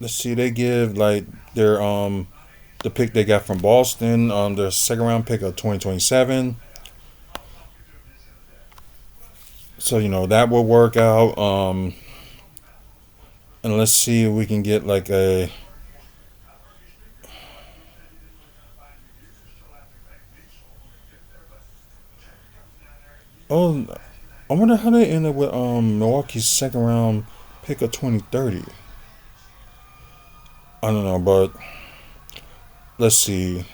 Let's see. They give like their the pick they got from Boston, their second round pick of 2027. So that will work out. And let's see if we can get like a. Oh, I wonder how they end up with Milwaukee's second round pick of 2030. I don't know, but let's see.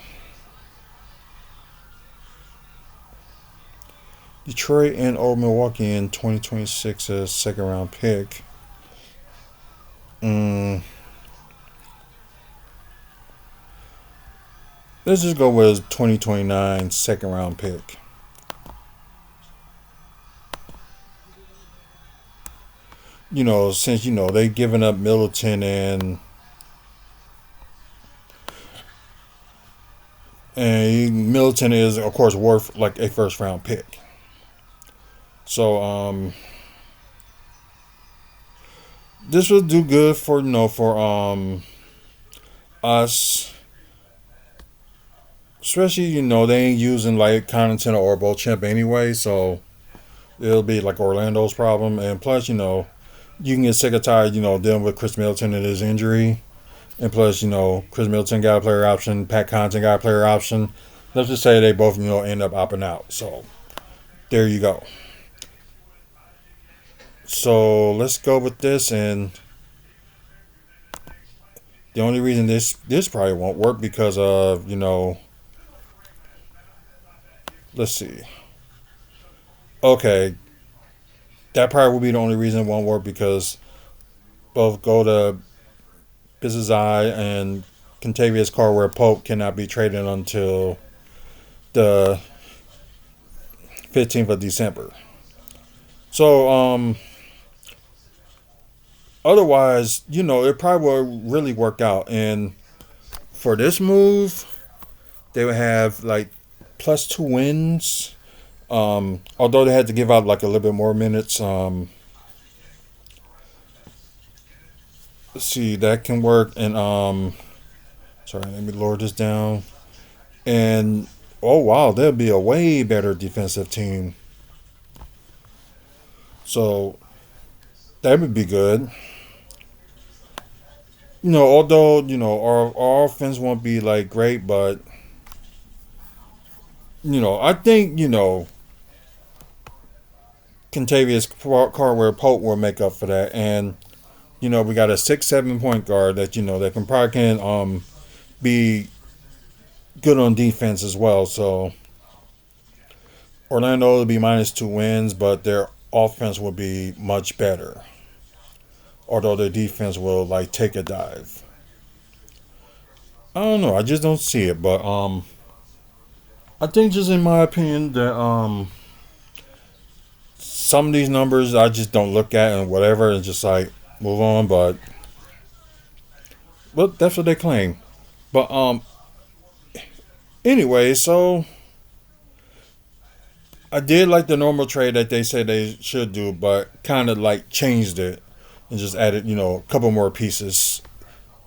Detroit and Old Milwaukee in 2026 as second round pick. Mm, let's just go with 2029 second round pick. Since they given up Middleton and Middleton is of course worth like a first round pick. So this will do good for us, especially they ain't using like Continental or Bowl Champ anyway, so it'll be like Orlando's problem. And plus you can get sick or tired dealing with Chris Middleton and his injury. And plus, Chris Middleton got a player option, Pat Connaughton got a player option. Let's just say they both, end up opting out. So there you go. So let's go with this. And the only reason this probably won't work because of, let's see. Okay. That probably will be the only reason it won't work because both go to Business Eye and Contavious Caldwell Pope cannot be traded until the 15th of December. So, otherwise, it probably will really work out. And for this move, they would have like +2 wins. Although they had to give out like a little bit more minutes. Let's see, that can work. And sorry, let me lower this down. And oh wow, they'll be a way better defensive team. So that would be good. Although our offense won't be like great, but I think Contavious Caldwell Pope will make up for that, and we got a 6-7 point guard that that can probably can be good on defense as well. So Orlando will be -2 wins, but their offense will be much better. Although their defense will like take a dive. I don't know. I just don't see it, but I think just in my opinion that some of these numbers I just don't look at and whatever, and just like move on. But well, that's what they claim. But anyway, so I did like the normal trade that they said they should do, but kind of like changed it and just added, a couple more pieces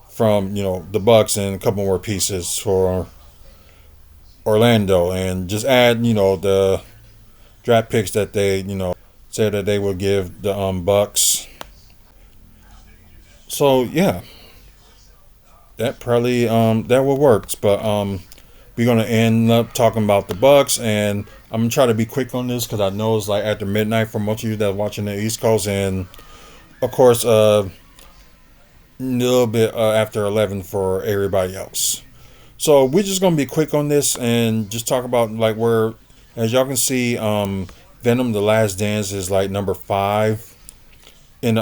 from, the Bucks and a couple more pieces for Orlando, and just add, the draft picks that they, said that they would give the Bucks. So yeah, that probably that will work. But we're gonna end up talking about the Bucks, and I'm gonna try to be quick on this because I know it's like after midnight for most of you that are watching the East Coast, and of course a little bit after 11 for everybody else. So we're just gonna be quick on this and just talk about like where, as y'all can see, Venom: The Last Dance is like number 5 in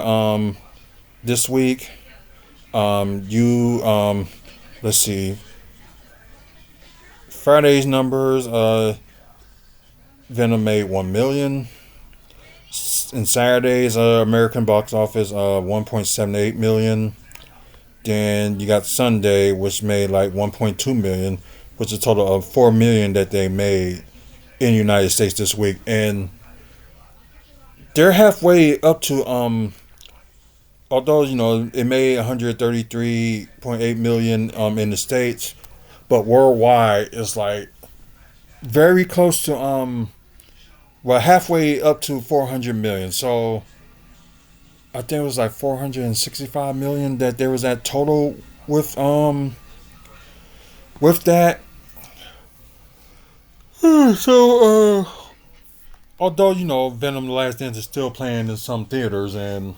this week. You let's see, Friday's numbers. Venom made 1 million. And Saturday's American box office 1.78 million. Then you got Sunday, which made like 1.2 million, which is a total of 4 million that they made in the United States this week. And they're halfway up to although it made 133.8 million in the States, but worldwide it's like very close to halfway up to 400 million. So I think it was like 465 million that there was that total with that. So although Venom: The Last Dance is still playing in some theaters, and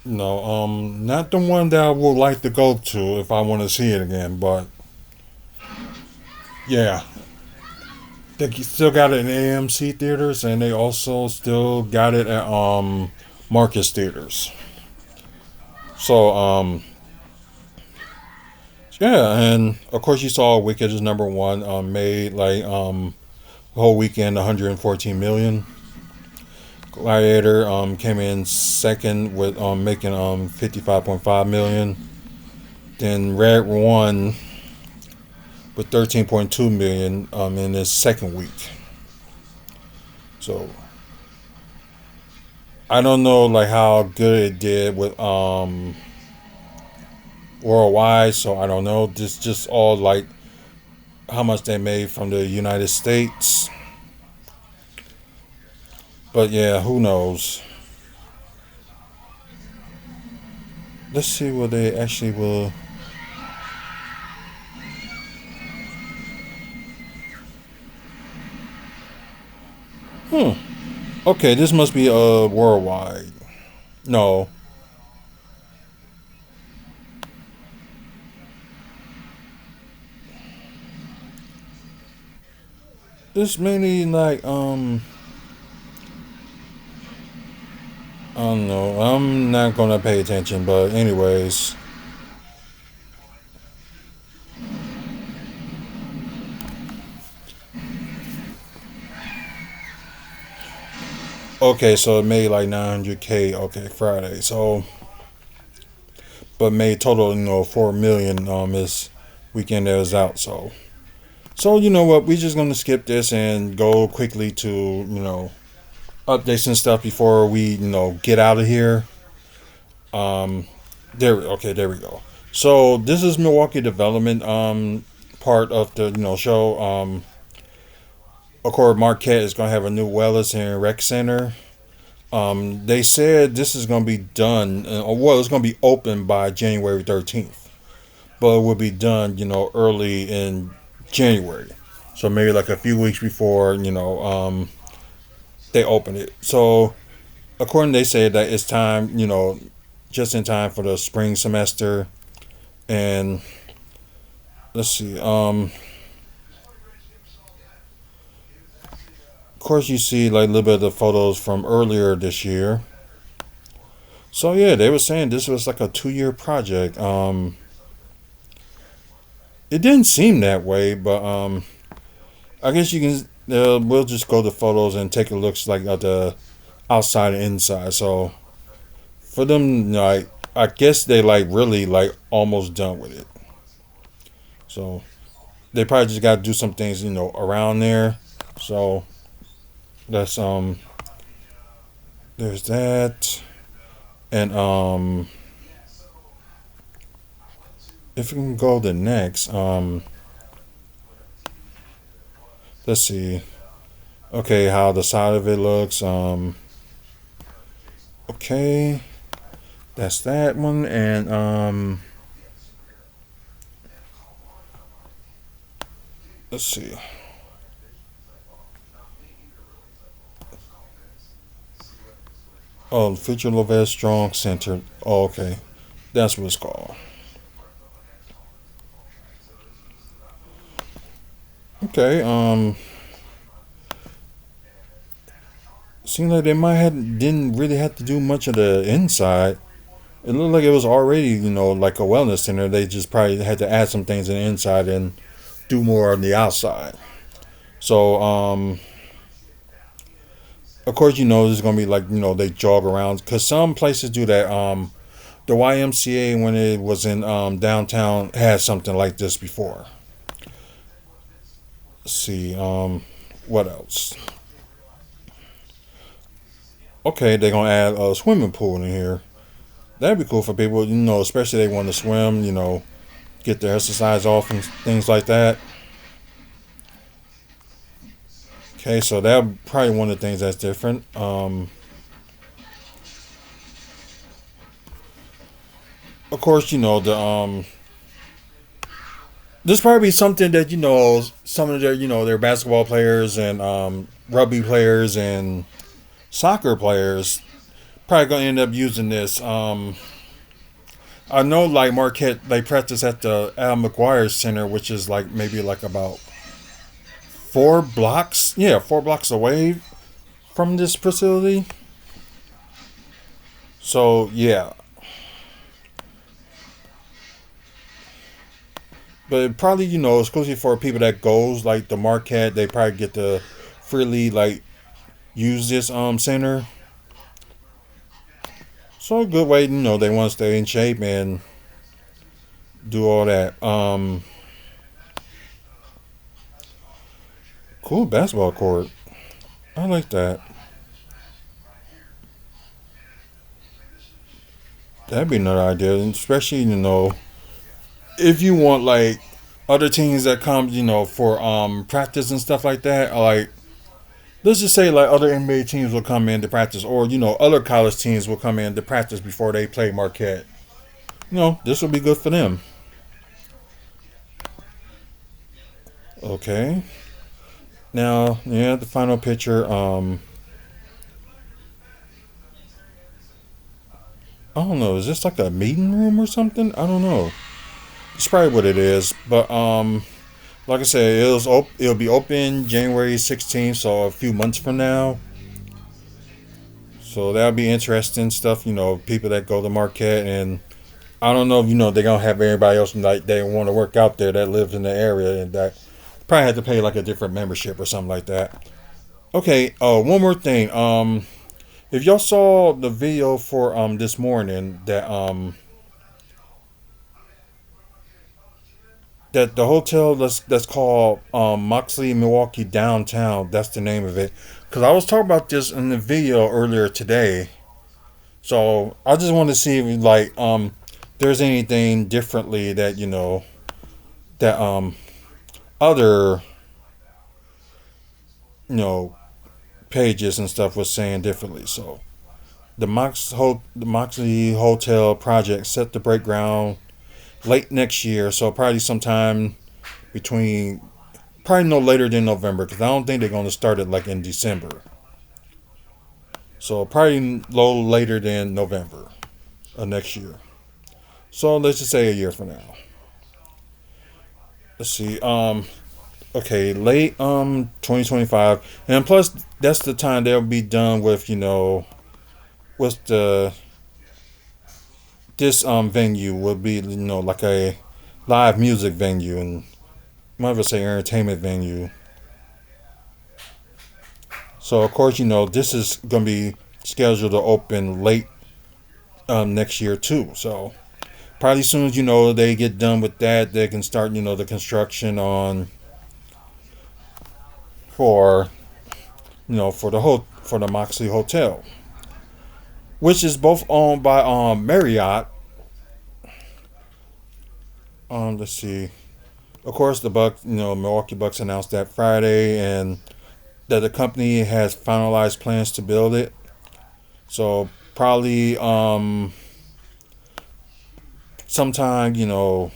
not the one that I would like to go to if I want to see it again, but yeah, they still got it in AMC theaters, and they also still got it at Marcus theaters. So yeah, and of course you saw Wicked is number 1, made like the whole weekend 114 million. Gladiator came in second with making 55.5 million. Then Red won with 13.2 million in its second week. So I don't know like how good it did with worldwide, so I don't know. This just all like how much they made from the United States. But yeah, who knows? Let's see what they actually will. Okay, this must be worldwide. No. This mainly like I don't know. I'm not gonna pay attention, but anyways. Okay, so it made like 900K. Okay, Friday. So, but made total 4 million this weekend that was out. So you know what? We're just gonna skip this and go quickly to updates and stuff before we get out of here. Um, there we go. So this is Milwaukee development part of the show. Of course, Marquette is gonna have a new wellness and rec center. They said this is gonna be done, it's gonna be open by January 13th, but it will be done early in January. So maybe like a few weeks before they open it. So according they say that it's time, just in time for the spring semester. And let's see, of course you see like a little bit of the photos from earlier this year. So yeah, they were saying this was like a 2-year project. It didn't seem that way, but I guess you can we'll just go to photos and take a look like at the outside and inside. So for them, like I guess they like really like almost done with it. So they probably just got to do some things, around there. So that's there's that, and if we can go to next, let's see. Okay, how the side of it looks. Okay, that's that one, and let's see. Oh, feature Lovett Strong Center. Oh, okay, that's what it's called. Okay, seems like they might have didn't really have to do much of the inside. It looked like it was already, like a wellness center. They just probably had to add some things in the inside and do more on the outside. So, of course, there's gonna be like, they jog around because some places do that. The YMCA when it was in downtown had something like this before. Let's see, what else? Okay, they're gonna add a swimming pool in here. That'd be cool for people, especially they want to swim, get their exercise off and things like that. Okay, so that probably one of the things that's different. Of course, the this probably be something that some of their basketball players and rugby players and soccer players probably gonna end up using this. I know like Marquette they practice at the Al McGuire Center, which is like maybe like about 4 blocks, yeah, 4 blocks away from this facility. So yeah, but probably especially for people that goes like the Marquette, they probably get to freely like use this center. So a good way, they want to stay in shape and do all that. Cool basketball court. I like that. That'd be another idea, especially if you want like other teams that come, for practice and stuff like that. Like let's just say like other NBA teams will come in to practice, or other college teams will come in to practice before they play Marquette. This will be good for them. Okay. Now, yeah, the final picture. I don't know. Is this like a meeting room or something? I don't know. It's probably what it is. But like I said, it'll be open January 16th, so a few months from now. So that'll be interesting stuff. People that go to Marquette, and I don't know if they're gonna have everybody else like they want to work out there that lives in the area and that probably had to pay like a different membership or something like that. Okay. One more thing. If y'all saw the video for this morning that the hotel that's called Moxley Milwaukee downtown, that's the name of it. Because I was talking about this in the video earlier today, so I just want to see if like there's anything differently that that other you know pages and stuff was saying differently. So the Moxley Hotel project set to break ground late next year, so probably sometime between probably no later than November because I don't think they're going to start it like in December. So probably a little later than November of next year. So let's just say a year from now. Let's see. Okay, late 2025, and plus that's the time they'll be done with with the this venue will be like a live music venue and might as well say entertainment venue. So of course, this is going to be scheduled to open late next year too. So probably as soon as they get done with that, they can start the construction on for for the Moxley Hotel, which is both owned by Marriott. Let's see. Of course, the Bucks, Milwaukee Bucks announced that Friday, and that the company has finalized plans to build it. So probably sometime they'll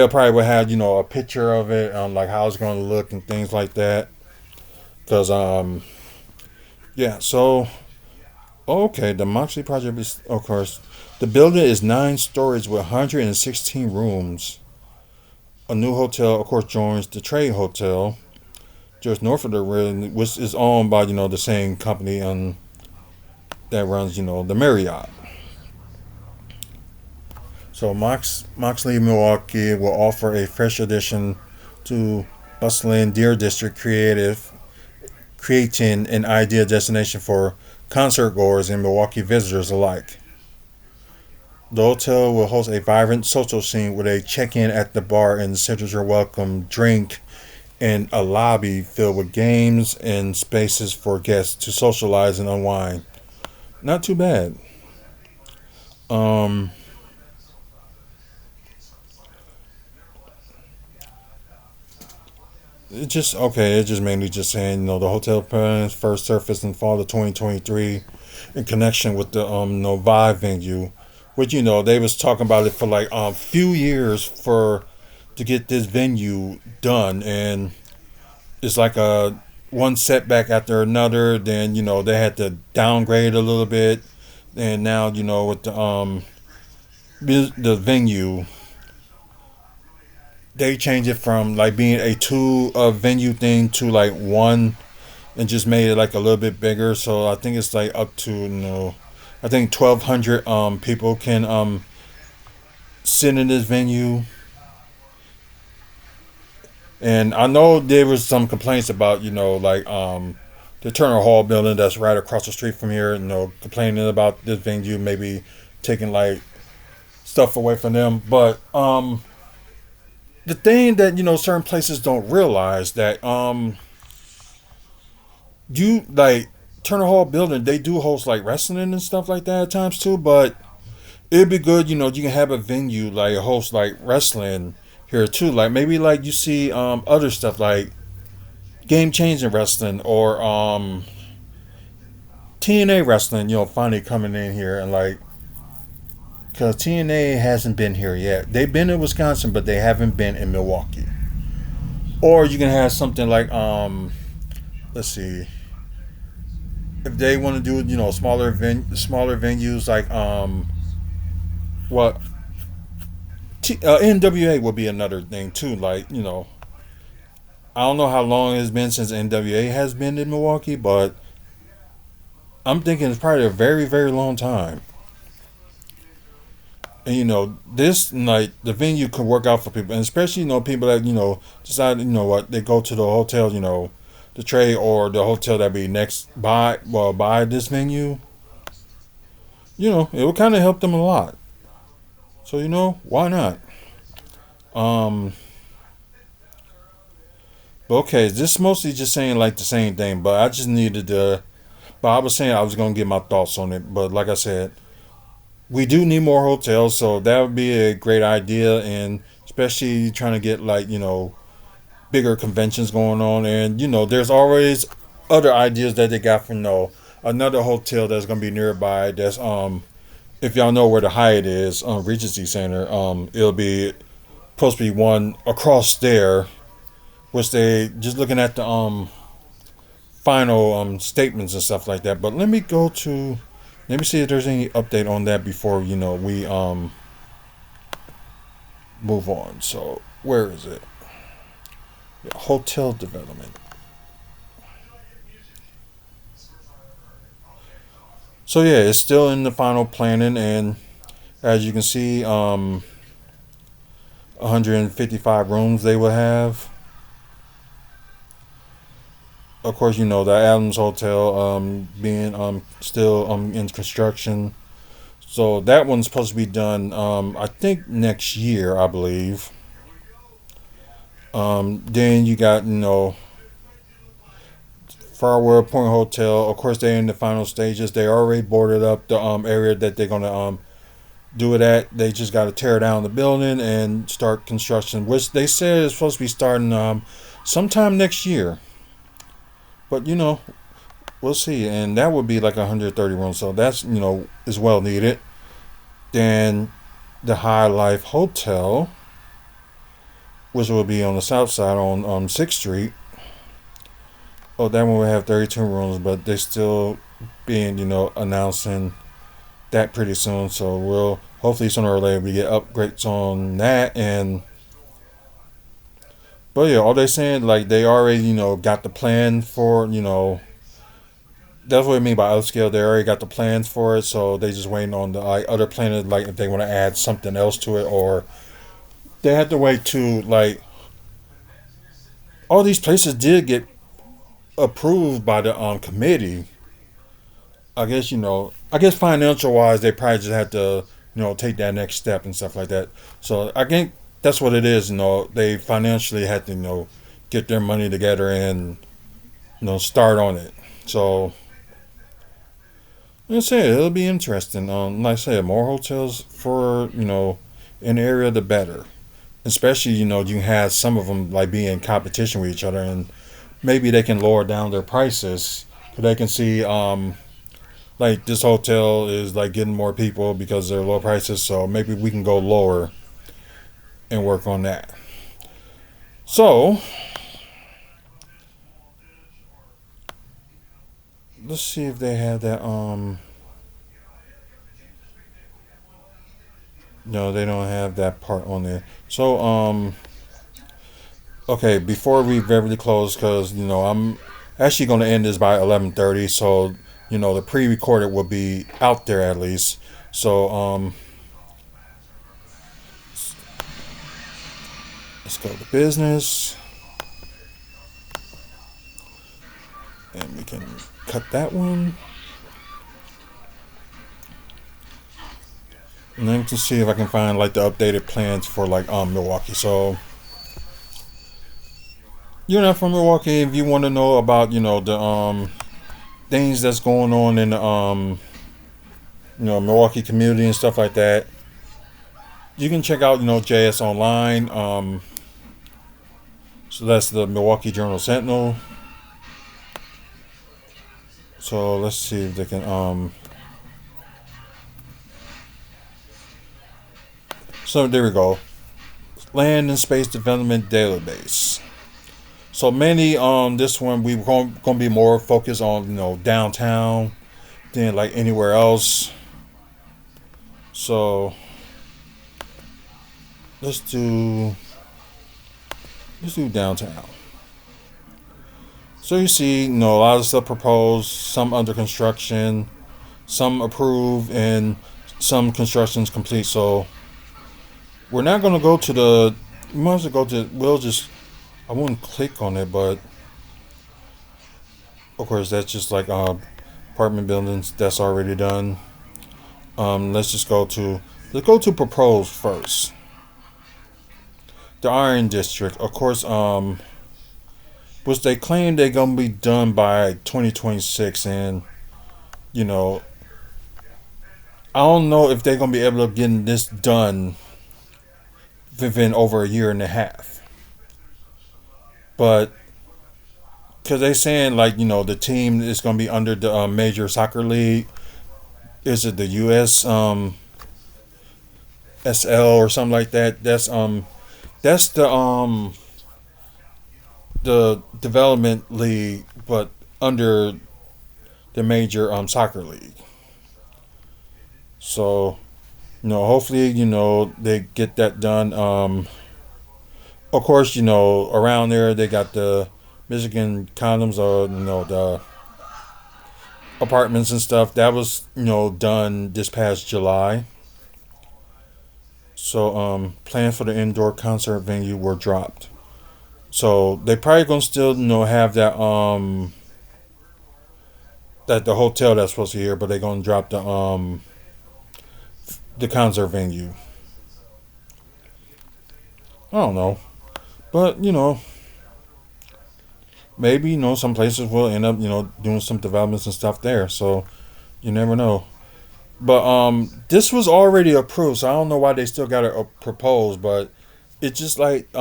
probably will have a picture of it, like how it's going to look and things like that. Cause yeah, so okay, the Moxley project is, of course, the building is 9 stories with 116 rooms. A new hotel, of course, joins the Trade Hotel just north of the river, which is owned by the same company that runs the Marriott. So Moxley Milwaukee will offer a fresh addition to bustling Deer District, creating an ideal destination for concert goers and Milwaukee visitors alike. The hotel will host a vibrant social scene with a check-in at the bar and signature welcome drink, and a lobby filled with games and spaces for guests to socialize and unwind. Not too bad. Um, it just okay. It just mainly just saying the hotel plans first surfaced in fall of 2023 in connection with the Novi venue, which they was talking about it for like few years for to get this venue done, and it's like a one setback after another. Then they had to downgrade a little bit, and now with the venue, they changed it from like being a two venue thing to like one, and just made it like a little bit bigger. So I think it's like up to I think 1,200 people can sit in this venue. And I know there was some complaints about like the Turner Hall building that's right across the street from here. Complaining about this venue maybe taking like stuff away from them. But the thing that certain places don't realize that you like Turner Hall building, they do host like wrestling and stuff like that at times too. But it'd be good, you can have a venue like host like wrestling here too. Like maybe like you see other stuff like game changing wrestling or TNA wrestling, finally coming in here, and like because TNA hasn't been here yet. They've been in Wisconsin, but they haven't been in Milwaukee. Or you can have something like let's see, if they want to do smaller venues like what NWA would be another thing too. Like I don't know how long it's been since NWA has been in Milwaukee, but I'm thinking it's probably a very, very long time. And this like the venue could work out for people, and especially people that decide what they go to the hotel, the Trade or the hotel that be next by this venue. It would kind of help them a lot. So why not? Um, but okay, this is mostly just saying like the same thing, but I just needed to. But I was saying I was gonna get my thoughts on it, but like I said, we do need more hotels, so that would be a great idea, and especially trying to get like bigger conventions going on, and there's always other ideas that they got from another hotel that's gonna be nearby. That's if y'all know where the Hyatt is, Regency Center, it'll be supposed to be one across there, which they just looking at the final statements and stuff like that. But let me see if there's any update on that before we move on. So where is it? Yeah, hotel development. So yeah, it's still in the final planning, and as you can see, 155 rooms they will have. Of course, the Adams Hotel being still in construction. So that one's supposed to be done. I think next year, I believe. Then you got Farwell Point Hotel. Of course, they're in the final stages. They already boarded up the area that they're gonna do it at. They just got to tear down the building and start construction, which they said is supposed to be starting sometime next year. But we'll see. And that would be like 130 rooms, so that's is well needed. Then the High Life Hotel, which will be on the south side on 6th Street. Oh, that one will have 32 rooms, but they still being announcing that pretty soon. So we'll hopefully sooner or later we get upgrades on that. And but yeah, all they saying like they already got the plan for that's what I mean by upscale. They already got the plans for it, so they just waiting on the other planners like if they want to add something else to it, or they have to wait to like all these places did get approved by the committee. I guess I guess financial wise, they probably just had to take that next step and stuff like that. So I think that's what it is. They financially had to get their money together and start on it. So let's say it'll be interesting. Like I said, more hotels for an area the better. Especially you have some of them like being in competition with each other, and maybe they can lower down their prices because they can see like this hotel is like getting more people because they're low prices, so maybe we can go lower and work on that. So let's see if they have that no, they don't have that part on there. So okay, before we very close, because I'm actually going to end this by 11:30, so the pre-recorded will be out there at least. So let's go to business, and we can cut that one, and then to see if I can find like the updated plans for like Milwaukee. So you're not from Milwaukee. If you want to know about the things that's going on in the Milwaukee community and stuff like that, you can check out JS Online. So that's the Milwaukee Journal Sentinel. So let's see if they can so there we go. Land and Space Development Database. So mainly this one we're going to be more focused on downtown than like anywhere else. So let's do downtown. So you see, a lot of stuff proposed, some under construction, some approved, and some construction's complete. So we're not going to go to the. We might go to. We'll just. I wouldn't click on it, but of course that's just like apartment buildings that's already done. Let's go to proposed first. The Iron District, of course, which they claim they're gonna be done by 2026, and I don't know if they're gonna be able to get this done within over a year and a half. But because they saying like the team is gonna be under the major soccer league. Is it the US SL or something like that? That's the development league, but under the major soccer league. So hopefully they get that done. Of course around there they got the Michigan condoms or the apartments and stuff that was done this past July. So plans for the indoor concert venue were dropped. So they probably gonna still have that the hotel that's supposed to be here, but they're gonna drop the concert venue. I don't know, but maybe some places will end up doing some developments and stuff there. So you never know. But this was already approved, so I don't know why they still got it proposed. But it's just like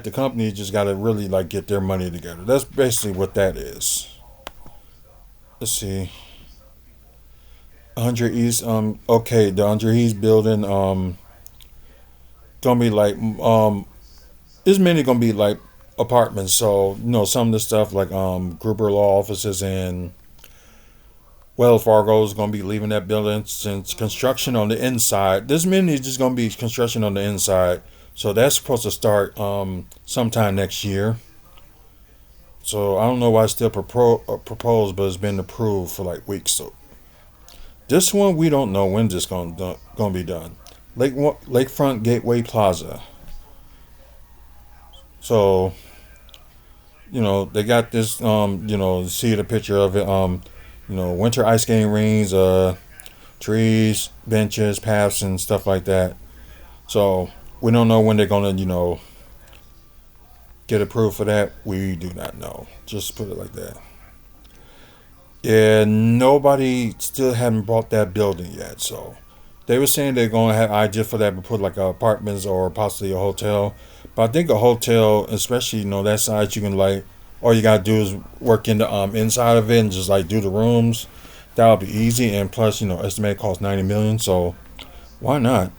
the company just got to really like get their money together. That's basically what that is. Let's see, 100 East. Okay, the 100 East building. Gonna be like it's mainly gonna be like apartments. So some of the stuff like Gruber Law offices and Wells Fargo is gonna be leaving that building since construction on the inside. This mainly is just gonna be construction on the inside. So that's supposed to start sometime next year. So I don't know why it's still proposed, but it's been approved for like weeks. So this one we don't know when this gonna be done. Lakefront Gateway Plaza. So they got this. See the picture of it. Winter ice skating rings, trees, benches, paths, and stuff like that. So we don't know when they're gonna get approved for that. We do not know. Just put it like that. Yeah, nobody still haven't bought that building yet. So they were saying they're gonna have idea for that, but put like apartments or possibly a hotel. But I think a hotel, especially that size, you can like all you gotta do is work in the inside of it and just like do the rooms. That'll be easy, and plus estimated cost 90 million. So why not?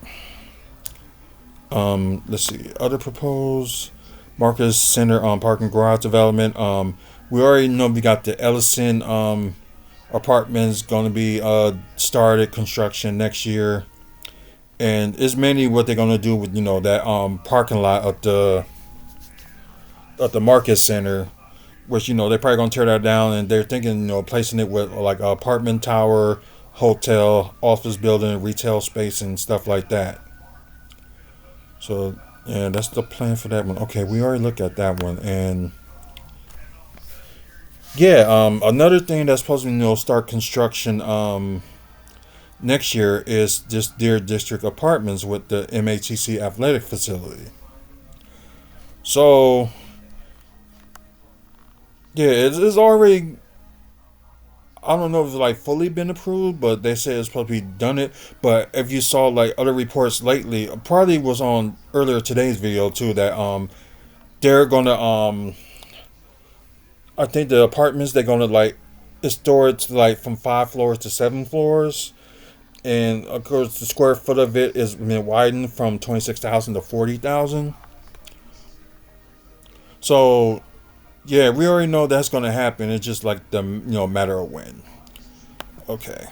Let's see other proposed Marcus Center parking garage development. We already know we got the Ellison apartments going to be started construction next year, and it's mainly what they're going to do with that parking lot at the Market Center, which they're probably going to tear that down, and they're thinking placing it with like an apartment tower, hotel, office building, retail space, and stuff like that. So yeah, that's the plan for that one. Okay, we already looked at that one, and yeah, another thing that's supposed to start construction next year is just Deer District Apartments with the MATC athletic facility. So yeah, it's already. I don't know if it's like fully been approved, but they say it's supposed to be done it. But if you saw like other reports lately, probably was on earlier today's video too that they're gonna I think the apartments they're gonna like store it to like from 5 floors to 7 floors, and of course the square foot of it is been widened from 26,000 to 40,000. So yeah, we already know that's gonna happen. It's just like the matter of when. Okay,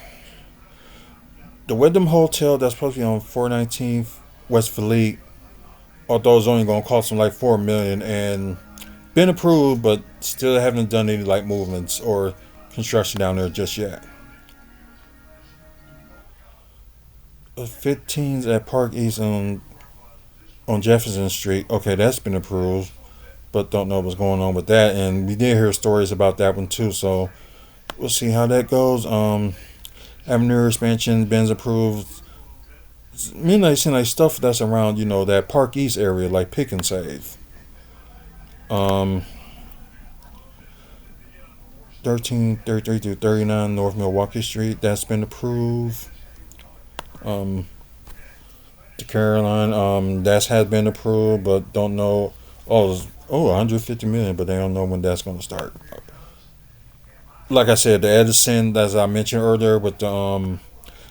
the Wyndham Hotel that's supposed to be on 419 West Philippe, although it's only gonna cost them like 4 million and been approved, but still haven't done any like movements or construction down there just yet. The 15s at Park East on Jefferson Street. Okay, that's been approved, but don't know what's going on with that. And we did hear stories about that one too, so we'll see how that goes. Avenue expansion been approved. Midnight seeing like stuff that's around that Park East area like Pick and Save. Um, 1333 through 39 North Milwaukee Street. That's been approved. Um, the Caroline. That has been approved, but don't know. 150 million, but they don't know when that's going to start. Like I said, the Edison, as I mentioned earlier, with the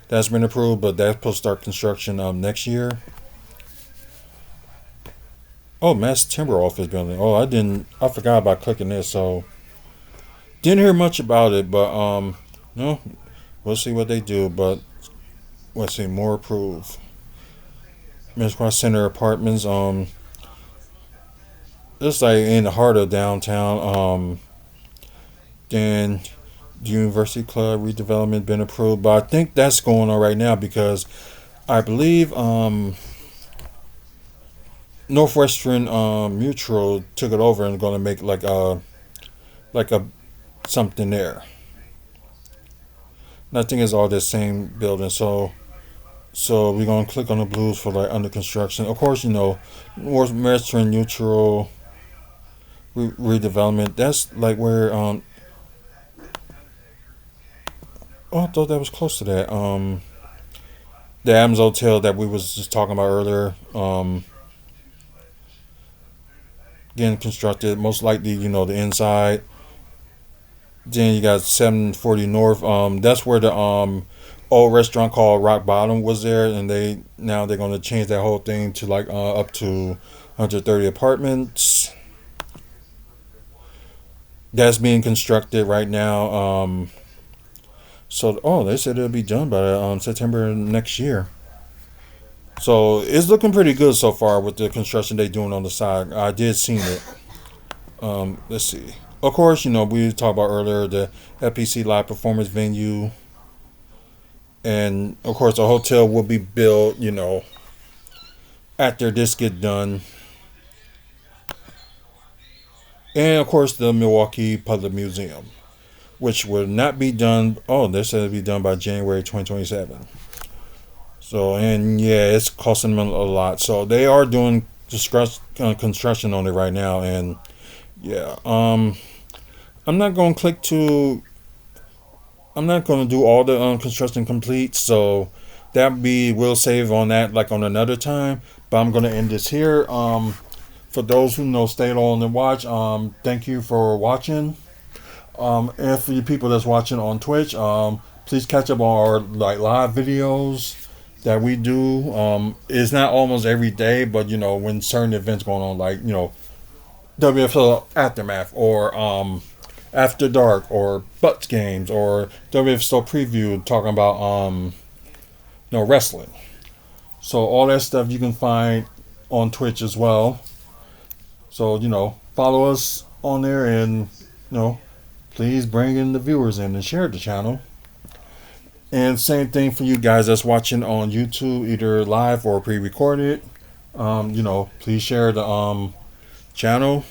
that's been approved, but that's supposed to start construction next year. Oh, Mass Timber Office building. Oh, I forgot about clicking this, so didn't hear much about it, but no, we'll see what they do. But let's see, more approved. Miss Cross Center Apartments. It's like in the heart of downtown. Then the University Club redevelopment been approved, but I think that's going on right now because I believe Northwestern Mutual took it over and going to make like a something there. And I think it's all the same building. So we're gonna click on the blues for like under construction. Of course, Northwestern Mutual redevelopment. That's like where oh, I thought that was close to that. The Adams Hotel that we was just talking about earlier. Getting constructed. Most likely, the inside. Then you got 740 North. That's where the old restaurant called Rock Bottom was there, and they're gonna change that whole thing to like up to 130 apartments. That's being constructed right now. So they said it'll be done by September next year. So it's looking pretty good so far with the construction they doing on the side. I did see it. Let's see. Of course, we talked about earlier the FPC live performance venue, and of course the hotel will be built. After this get done, and of course the Milwaukee Public Museum, which will not be done. Oh, they said it'll be done by January 2027. So, and yeah, it's costing them a lot. So they are doing construction on it right now, and yeah, I'm not going to click to. I'm not going to do all the construction complete. So we'll save on that like on another time. But I'm going to end this here. For those who stayed on and watch, thank you for watching. And for you people that's watching on Twitch, please catch up on our like live videos that we do. It's not almost every day, but when certain events going on, like WFSO Aftermath or After Dark or Butts Games or WFSO Preview talking about wrestling. So all that stuff you can find on Twitch as well. So follow us on there and please bring in the viewers in and share the channel. And same thing for you guys that's watching on YouTube, either live or pre-recorded. Please share the channel.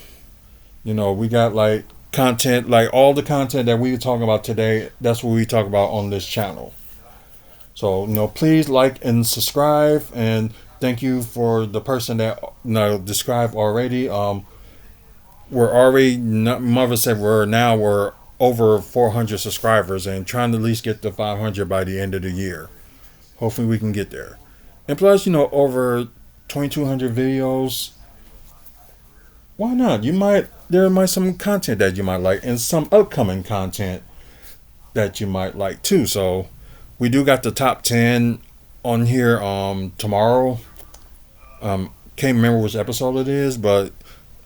We got like content, like all the content that we were talking about today. That's what we talk about on this channel. So please like and subscribe. And thank you for the person that subscribed already. We're already, Mother said we're over 400 subscribers and trying to at least get to 500 by the end of the year. Hopefully we can get there. And plus, over 2,200 videos. Why not? There might some content that you might like and some upcoming content that you might like too. So we do got the top 10 on here tomorrow. Can't remember which episode it is, but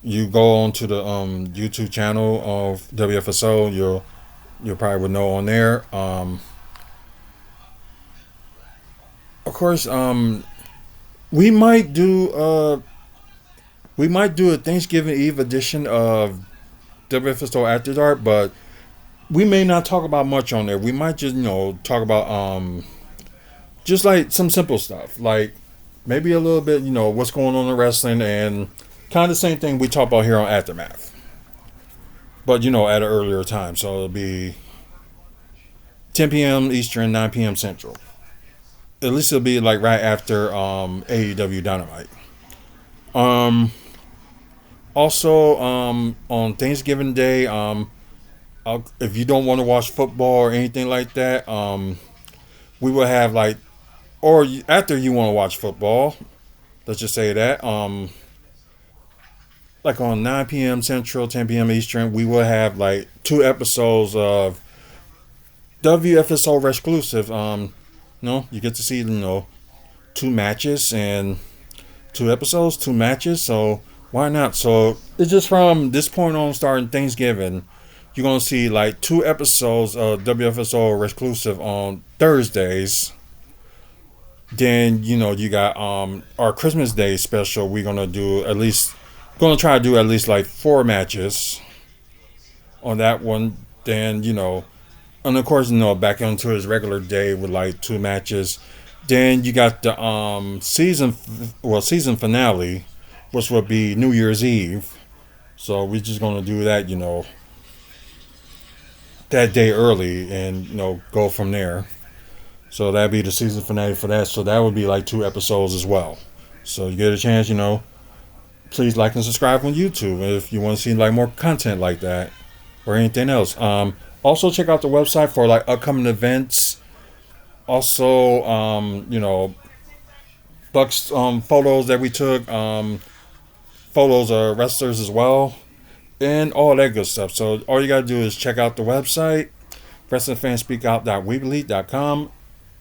you go on to the YouTube channel of WFSO, you'll probably would know on there. Of course, we might do a Thanksgiving Eve edition of WFSO After Dark, but we may not talk about much on there. We might just talk about just like some simple stuff, like maybe a little bit what's going on in wrestling and kind of the same thing we talk about here on Aftermath, but at an earlier time. So it'll be 10 p.m. Eastern, 9 p.m. Central. At least it'll be like right after AEW Dynamite. Also, on Thanksgiving Day, if you don't want to watch football or anything like that, we will have like, or after you want to watch football, let's just say that, like on 9 p.m. Central, 10 p.m. Eastern, we will have like 2 episodes of WFSO exclusive. You get to see 2 matches and 2 episodes, 2 matches. So why not? So it's just from this point on, starting Thanksgiving, you're gonna see like 2 episodes of WFSO exclusive on Thursdays. Then you got our Christmas Day special. We're gonna try to do at least like 4 matches on that one. Then and of course back onto his regular day with like 2 matches. Then you got the season finale, which would be New Year's Eve. So we're just gonna do that, that day early, and go from there. So that'd be the season finale for that. So that would be like 2 episodes as well. So you get a chance, please like and subscribe on YouTube if you want to see like more content like that or anything else. Also check out the website for like upcoming events. Also, Bucks photos that we took, photos of wrestlers as well, and all that good stuff. So all you gotta do is check out the website, wrestlingfanspeakout.weebly.com.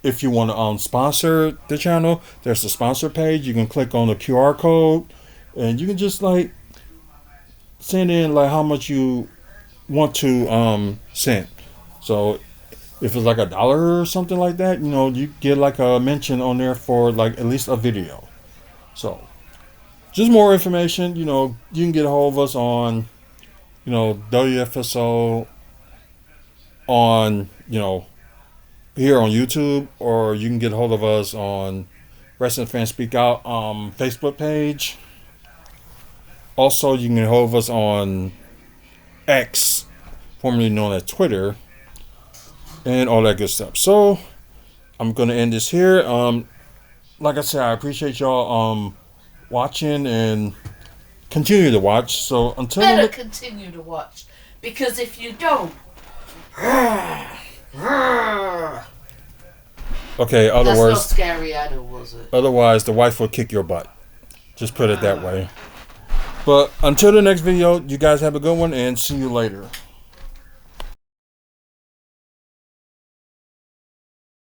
If you want to sponsor the channel, there's the sponsor page. You can click on the QR code, and you can just like send in like how much you want to send. So if it's like $1 or something like that, you get like a mention on there for like at least a video. So just more information, you can get a hold of us on, WFSO on, here on YouTube, or you can get a hold of us on Wrestling Fans Speak Out Facebook page. Also, you can get a hold of us on X, formerly known as Twitter, and all that good stuff. So I'm gonna end this here. Like I said, I appreciate y'all watching and continue to watch. So until better continue to watch, because if you don't, okay, that's not scary either, was it? Otherwise, the wife will kick your butt. Just put it that way. But until the next video, you guys have a good one, and see you later.